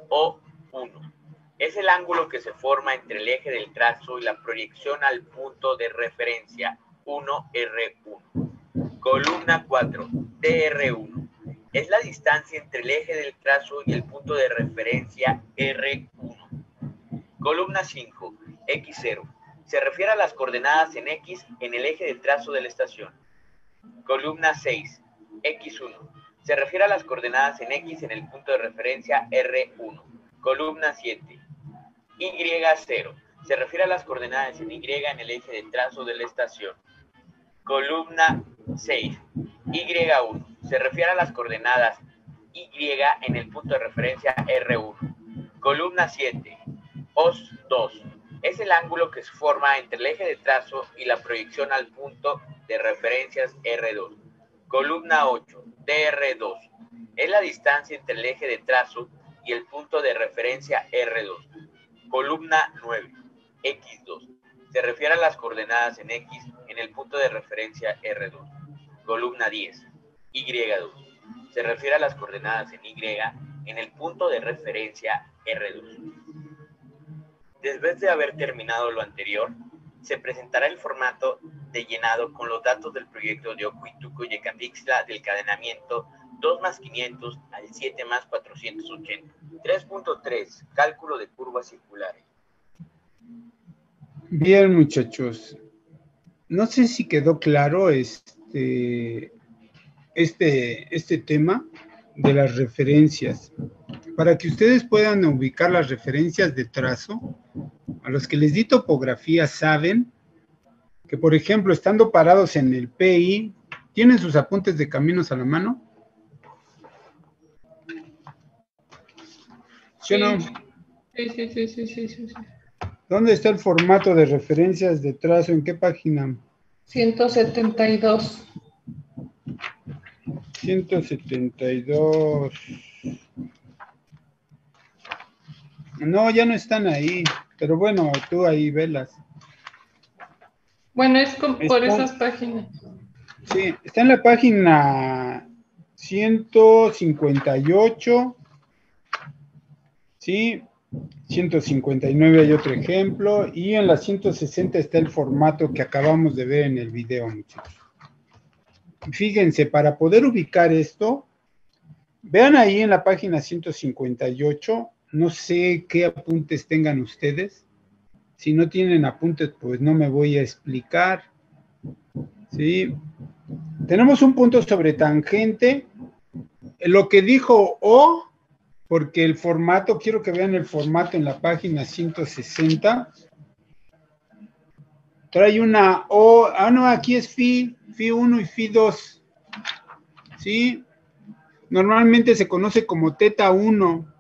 O1. Es el ángulo que se forma entre el eje del trazo y la proyección al punto de referencia, 1R1. Columna 4, DR1. Es la distancia entre el eje del trazo y el punto de referencia, R1. Columna 5, X0. Se refiere a las coordenadas en X en el eje del trazo de la estación. Columna 6, X1. Se refiere a las coordenadas en X en el punto de referencia R1. Columna 7, Y0. Se refiere a las coordenadas en Y en el eje del trazo de la estación. Columna 6, Y1. Se refiere a las coordenadas Y en el punto de referencia R1. Columna 7, OS2. Es el ángulo que se forma entre el eje de trazo y la proyección al punto de referencias R2. Columna 8, DR2. Es la distancia entre el eje de trazo y el punto de referencia R2. Columna 9, X2. Se refiere a las coordenadas en X en el punto de referencia R2. Columna 10, Y2. Se refiere a las coordenadas en Y en el punto de referencia R2. Después de haber terminado lo anterior, se presentará el formato de llenado con los datos del proyecto de Ocuituco y Ecapixtla del cadenamiento 2 más 500 al 7 más 480. 3.3. Cálculo de curvas circulares. Bien, muchachos. No sé si quedó claro este tema de las referencias. Para que ustedes puedan ubicar las referencias de trazo, a los que les di topografía saben que, por ejemplo, estando parados en el PI, ¿tienen sus apuntes de caminos a la mano? ¿Sí o no? Sí. ¿Dónde está el formato de referencias de trazo? ¿En qué página? 172. 172. No, ya no están ahí. Pero bueno, tú ahí velas. Bueno, es por esas páginas. Sí, está en la página 158. Sí, 159 hay otro ejemplo. Y en la 160 está el formato que acabamos de ver en el video, muchachos. Fíjense, para poder ubicar esto, vean ahí en la página 158, no sé qué apuntes tengan ustedes. Si no tienen apuntes, pues no me voy a explicar. ¿Sí? Tenemos un punto sobre tangente. Lo que dijo O, porque el formato, quiero que vean el formato en la página 160. Trae una O, no, aquí es Φ1 y Φ2. ¿Sí? Normalmente se conoce como θ1.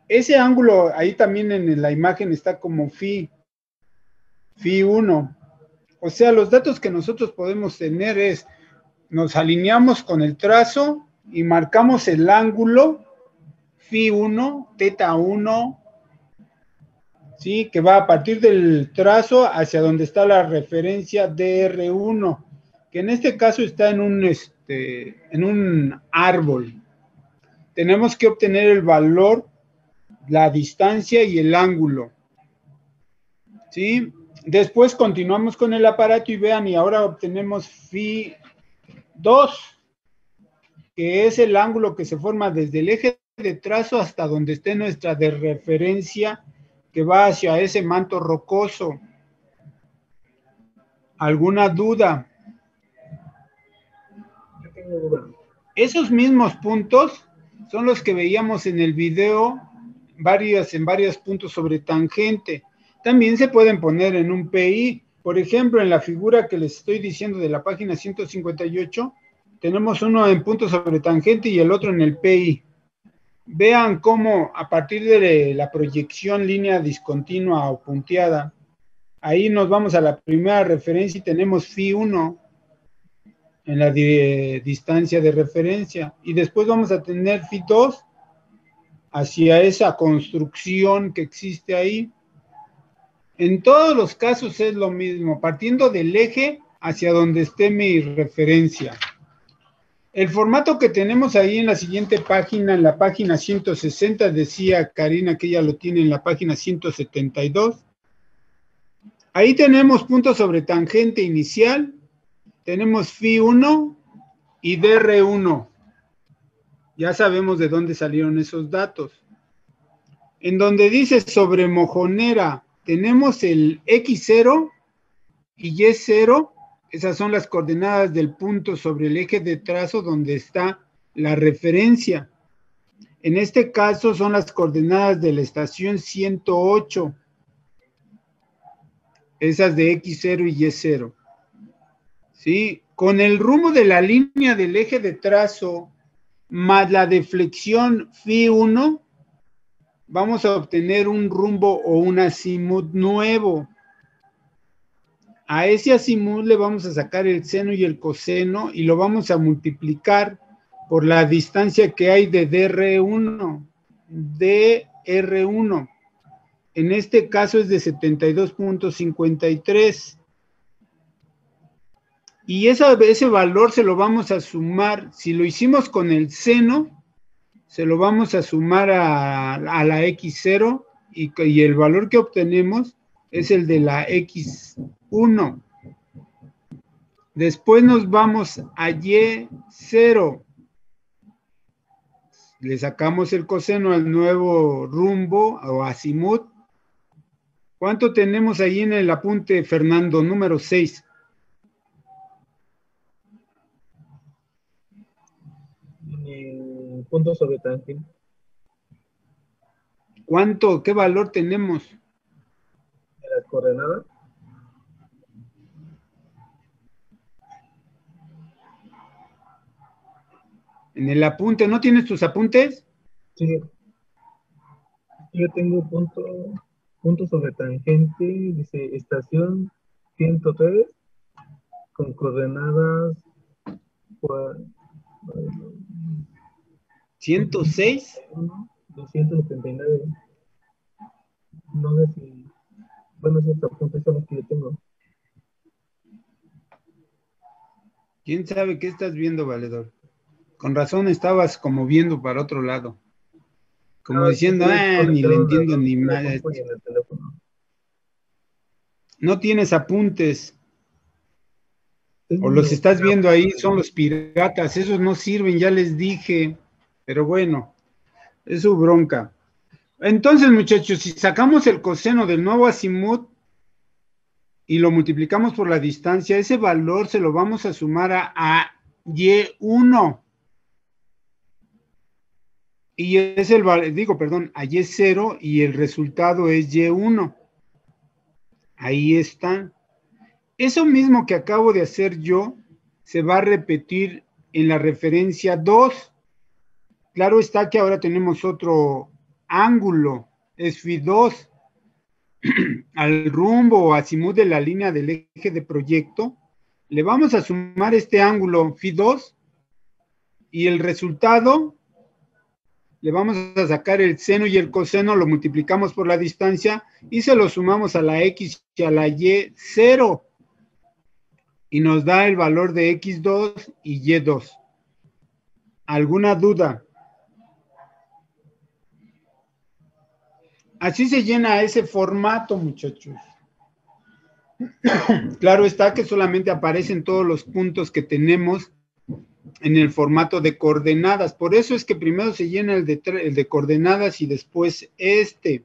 Ese ángulo, ahí también en la imagen está como Φ1. O sea, los datos que nosotros podemos tener es, nos alineamos con el trazo y marcamos el ángulo Φ1, θ1, ¿sí? Que va a partir del trazo hacia donde está la referencia DR1, que en este caso está en un árbol. Tenemos que obtener el valor, la distancia y el ángulo, ¿sí? Después continuamos con el aparato y vean, y ahora obtenemos Φ2, que es el ángulo que se forma desde el eje de trazo hasta donde esté nuestra de referencia, que va hacia ese manto rocoso. ¿Alguna duda? Yo tengo duda. Esos mismos puntos son los que veíamos en el video, en varios puntos sobre tangente. También se pueden poner en un PI. Por ejemplo, en la figura que les estoy diciendo de la página 158, tenemos uno en punto sobre tangente y el otro en el PI. Vean cómo a partir de la proyección línea discontinua o punteada, ahí nos vamos a la primera referencia y tenemos Φ1 en la distancia de referencia. Y después vamos a tener Φ2 hacia esa construcción que existe ahí. En todos los casos es lo mismo, partiendo del eje hacia donde esté mi referencia. El formato que tenemos ahí en la siguiente página, en la página 160, decía Karina que ella lo tiene en la página 172. Ahí tenemos puntos sobre tangente inicial, tenemos Φ1 y DR1. Ya sabemos de dónde salieron esos datos. En donde dice sobre mojonera, tenemos el X0 y Y0. Esas son las coordenadas del punto sobre el eje de trazo donde está la referencia. En este caso son las coordenadas de la estación 108. Esas de X0 y Y0. ¿Sí? Con el rumbo de la línea del eje de trazo más la deflexión Φ1, vamos a obtener un rumbo o un azimut nuevo. A ese azimut le vamos a sacar el seno y el coseno y lo vamos a multiplicar por la distancia que hay de DR1. DR1. En este caso es de 72.53. Y ese valor se lo vamos a sumar. Si lo hicimos con el seno, se lo vamos a sumar a la X0 y el valor que obtenemos es el de la X1. Después nos vamos a Y0. Le sacamos el coseno al nuevo rumbo o azimut. ¿Cuánto tenemos ahí en el apunte, Fernando? Número 6. Punto sobre tangente. ¿Cuánto? ¿Qué valor tenemos? ¿De las coordenadas? En el apunte, ¿no tienes tus apuntes? Sí. Yo tengo punto sobre tangente, dice estación 103 con coordenadas 106. 279. No sé si, bueno, esos apuntes son los que yo tengo. ¿Quién sabe qué estás viendo, valedor? Con razón estabas como viendo para otro lado. Como diciendo, ni le entiendo ni nada. No tienes apuntes. O los estás viendo ahí, son los piratas. Esos no sirven, ya les dije. Pero bueno, es su bronca. Entonces, muchachos, si sacamos el coseno del nuevo azimut y lo multiplicamos por la distancia, ese valor se lo vamos a sumar a Y1. Y es a Y0 y el resultado es Y1. Ahí está. Eso mismo que acabo de hacer yo se va a repetir en la referencia 2. Claro está que ahora tenemos otro ángulo, es Φ2. Al rumbo o azimut de la línea del eje de proyecto, le vamos a sumar este ángulo Φ2 y el resultado le vamos a sacar el seno y el coseno, lo multiplicamos por la distancia y se lo sumamos a la X y a la Y0 y nos da el valor de X2 y Y2. ¿Alguna duda? Así se llena ese formato, muchachos. Claro está que solamente aparecen todos los puntos que tenemos en el formato de coordenadas. Por eso es que primero se llena el de coordenadas y después este.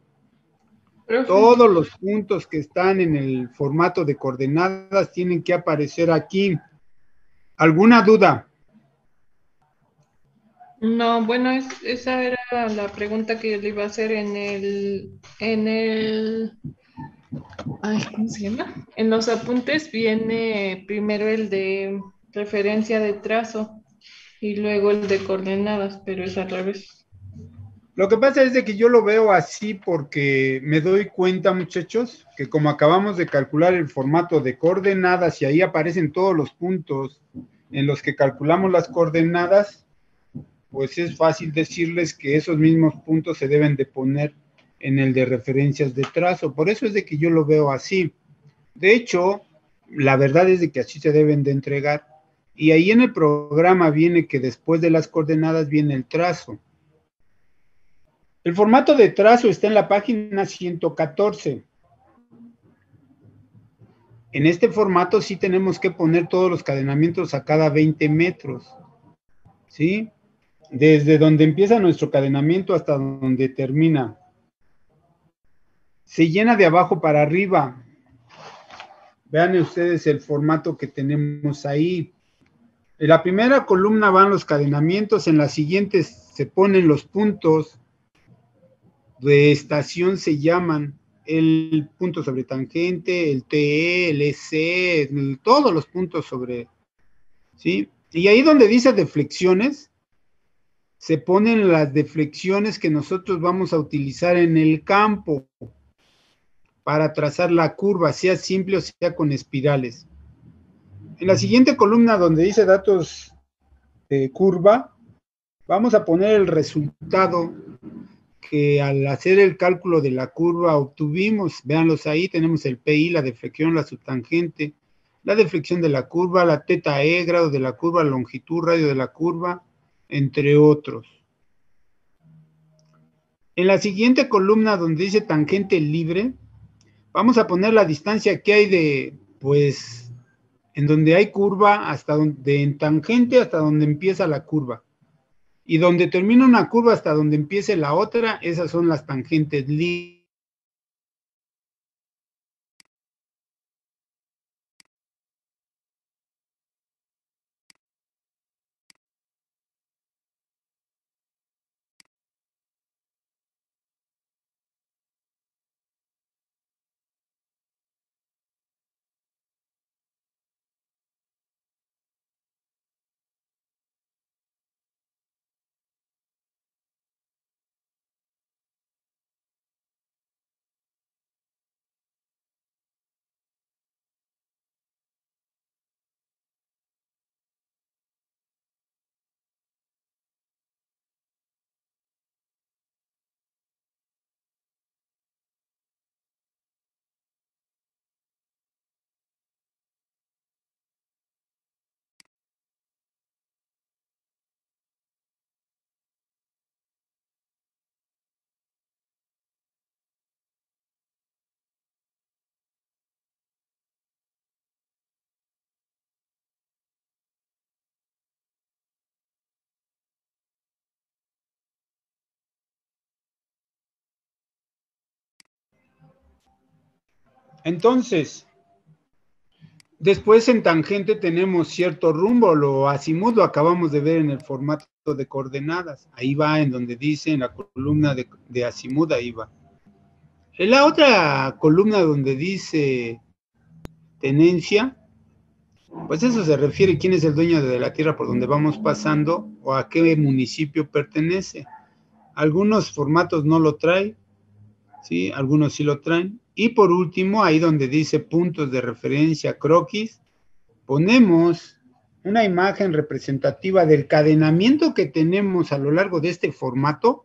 Todos los puntos que están en el formato de coordenadas tienen que aparecer aquí. ¿Alguna duda? No, bueno, esa era la pregunta que yo le iba a hacer ¿cómo se llama? En los apuntes viene primero el de referencia de trazo y luego el de coordenadas, pero es al revés. Lo que pasa es de que yo lo veo así porque me doy cuenta, muchachos, que como acabamos de calcular el formato de coordenadas y ahí aparecen todos los puntos en los que calculamos las coordenadas, pues es fácil decirles que esos mismos puntos se deben de poner en el de referencias de trazo. Por eso es de que yo lo veo así. De hecho, la verdad es de que así se deben de entregar. Y ahí en el programa viene que después de las coordenadas viene el trazo. El formato de trazo está en la página 114. En este formato sí tenemos que poner todos los cadenamientos a cada 20 metros. ¿Sí? Desde donde empieza nuestro cadenamiento hasta donde termina. Se llena de abajo para arriba. Vean ustedes el formato que tenemos ahí. En la primera columna van los cadenamientos, en las siguientes se ponen los puntos de estación, se llaman el punto sobre tangente, el TE, el EC, todos los puntos sobre, ¿sí? Y ahí donde dice deflexiones, se ponen las deflexiones que nosotros vamos a utilizar en el campo para trazar la curva, sea simple o sea con espirales. En la siguiente columna donde dice datos de curva, vamos a poner el resultado que al hacer el cálculo de la curva obtuvimos. Véanlos ahí, tenemos el PI, la deflexión, la subtangente, la deflexión de la curva, la teta E, grado de la curva, longitud, radio de la curva, entre otros. En la siguiente columna donde dice tangente libre, vamos a poner la distancia que hay de, pues, en donde hay curva, hasta donde, en tangente hasta donde empieza la curva. Y donde termina una curva hasta donde empiece la otra, esas son las tangentes libres. Entonces, después en tangente tenemos cierto rumbo, lo azimut lo acabamos de ver en el formato de coordenadas. Ahí va en donde dice en la columna de azimut, ahí va. En la otra columna donde dice tenencia, pues eso se refiere a quién es el dueño de la tierra por donde vamos pasando o a qué municipio pertenece. Algunos formatos no lo traen, ¿sí? Algunos sí lo traen. Y por último, ahí donde dice puntos de referencia croquis, ponemos una imagen representativa del cadenamiento que tenemos a lo largo de este formato,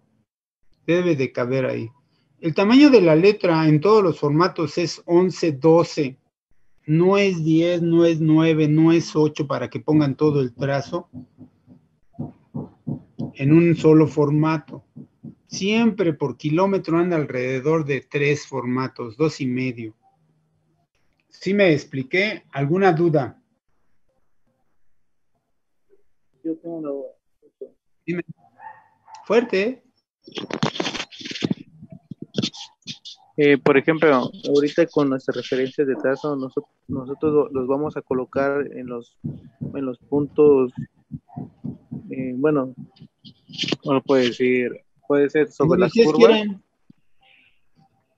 debe de caber ahí. El tamaño de la letra en todos los formatos es 11-12, no es 10, no es 9, no es 8 para que pongan todo el trazo en un solo formato. Siempre por kilómetro anda alrededor de 3 formatos, 2,5. ¿Sí me expliqué? ¿Alguna duda? Yo tengo una duda. Dime. Fuerte. Por ejemplo, ahorita con nuestras referencias de trazo, nosotros los vamos a colocar en los puntos, bueno, ¿cómo lo puedo decir? Puede ser sobre las curvas.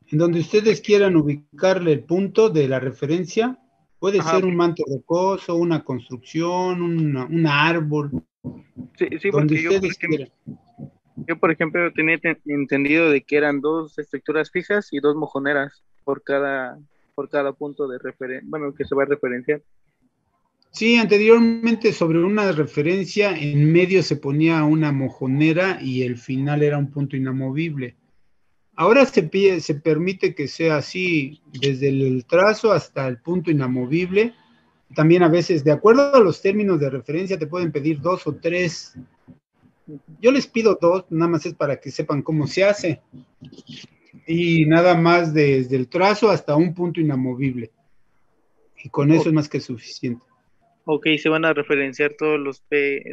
En donde ustedes quieran ubicarle el punto de la referencia, puede ser un manto rocoso, una construcción, un árbol. Sí, donde ustedes quieran. Yo, por ejemplo, tenía entendido de que eran 2 estructuras fijas y 2 mojoneras por cada punto de referencia, bueno, que se va a referenciar. Sí, anteriormente sobre una referencia, en medio se ponía una mojonera y el final era un punto inamovible. Ahora se permite que sea así, desde el trazo hasta el punto inamovible. También a veces, de acuerdo a los términos de referencia, te pueden pedir 2 o 3. Yo les pido 2, nada más es para que sepan cómo se hace. Y nada más desde el trazo hasta un punto inamovible. Y con eso es más que suficiente. Ok, se van a referenciar todos los PC,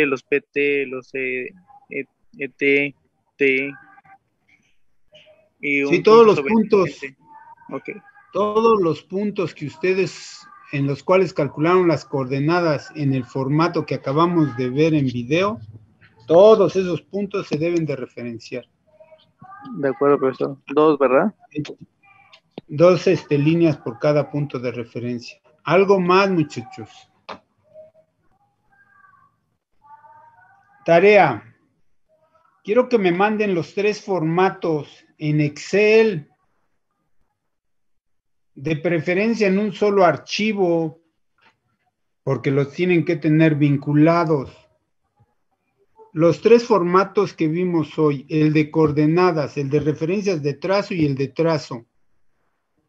los PT, los ET, T. Y sí, todos los puntos. Okay. Todos los puntos que ustedes, en los cuales calcularon las coordenadas en el formato que acabamos de ver en video, todos esos puntos se deben de referenciar. De acuerdo, profesor. 2, ¿verdad? 2 líneas por cada punto de referencia. Algo más, muchachos. Tarea. Quiero que me manden los 3 formatos en Excel, de preferencia en un solo archivo, porque los tienen que tener vinculados. Los 3 formatos que vimos hoy, el de coordenadas, el de referencias de trazo y el de trazo.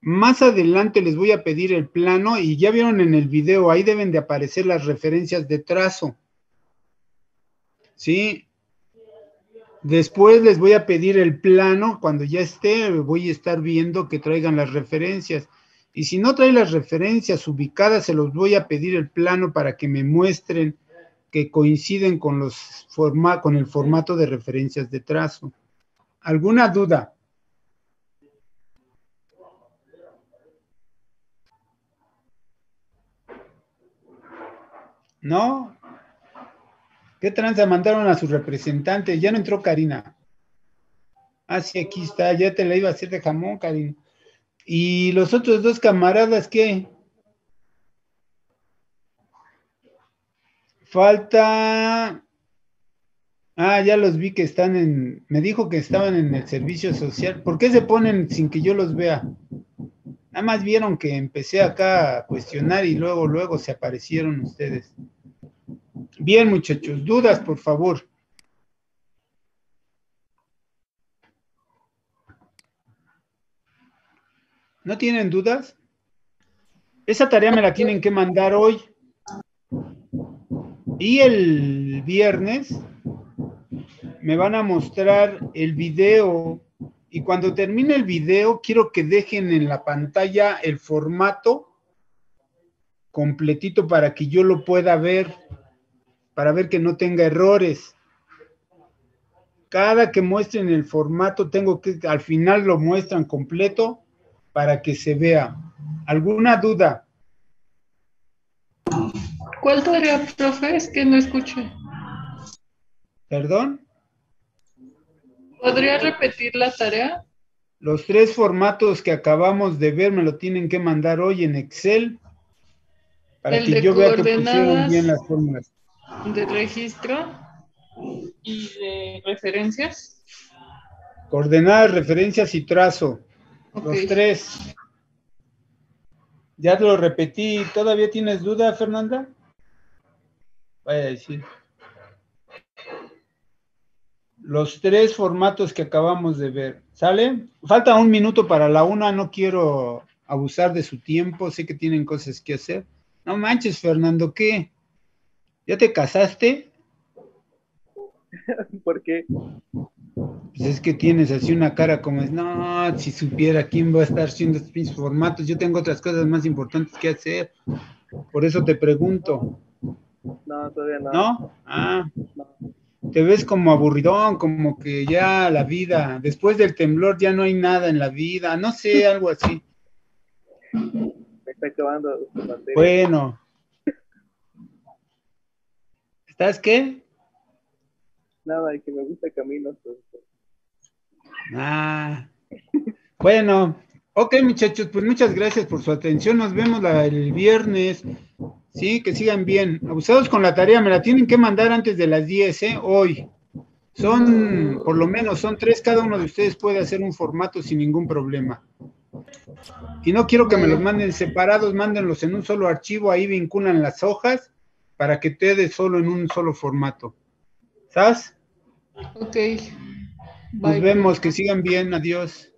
Más adelante les voy a pedir el plano y ya vieron en el video, ahí deben de aparecer las referencias de trazo. ¿Sí? Después les voy a pedir el plano, cuando ya esté, voy a estar viendo que traigan las referencias. Y si no trae las referencias ubicadas, se los voy a pedir el plano para que me muestren que coinciden con el formato de referencias de trazo. ¿Alguna duda? ¿No? ¿Qué tranza? Mandaron a su representante. Ya no entró Karina. Ah, sí, aquí está. Ya te la iba a hacer de jamón, Karina. ¿Y los otros 2 camaradas qué? Falta... Ah, ya los vi que están en... Me dijo que estaban en el servicio social. ¿Por qué se ponen sin que yo los vea? Nada más vieron que empecé acá a cuestionar y luego se aparecieron ustedes. Bien, muchachos, dudas, por favor. ¿No tienen dudas? Esa tarea me la tienen que mandar hoy. Y el viernes me van a mostrar el video. Y cuando termine el video, quiero que dejen en la pantalla el formato completito para que yo lo pueda ver, para ver que no tenga errores. Cada que muestren el formato, tengo que, al final lo muestran completo para que se vea. ¿Alguna duda? ¿Cuál tarea, profe? Es que no escuché. ¿Perdón? ¿Podría repetir la tarea? Los 3 formatos que acabamos de ver me lo tienen que mandar hoy en Excel para El que de yo vea que pusieron coordenadas, bien las fórmulas. de registro y de referencias. Coordenadas, referencias y trazo. Ok. Los 3. Ya lo repetí. ¿Todavía tienes duda, Fernanda? Vaya a decir. Los 3 formatos que acabamos de ver. ¿Sale? Falta 1 minuto para la 1. No quiero abusar de su tiempo. Sé que tienen cosas que hacer. No manches, Fernando, ¿qué? ¿Ya te casaste? ¿Por qué? Pues es que tienes así una cara como es, no, si supiera quién va a estar haciendo estos pinches formatos, yo tengo otras cosas más importantes que hacer. Por eso te pregunto. No, todavía no. ¿No? Ah, No. te ves como aburridón, como que ya la vida, después del temblor ya no hay nada en la vida, no sé, algo así. Me está acabando su materia. Bueno. ¿Estás qué? Nada, y que me gusta Camilo. Pues. Ah. Bueno. Ok, muchachos, pues muchas gracias por su atención. Nos vemos el viernes. Sí, que sigan bien. Abusados con la tarea, me la tienen que mandar antes de las 10, hoy. Son, por lo menos, son 3, cada uno de ustedes puede hacer un formato sin ningún problema. Y no quiero que me los manden separados, mándenlos en un solo archivo, ahí vinculan las hojas para que quede solo en un solo formato. ¿Sabes? Ok. Nos Bye. vemos, que sigan bien, adiós.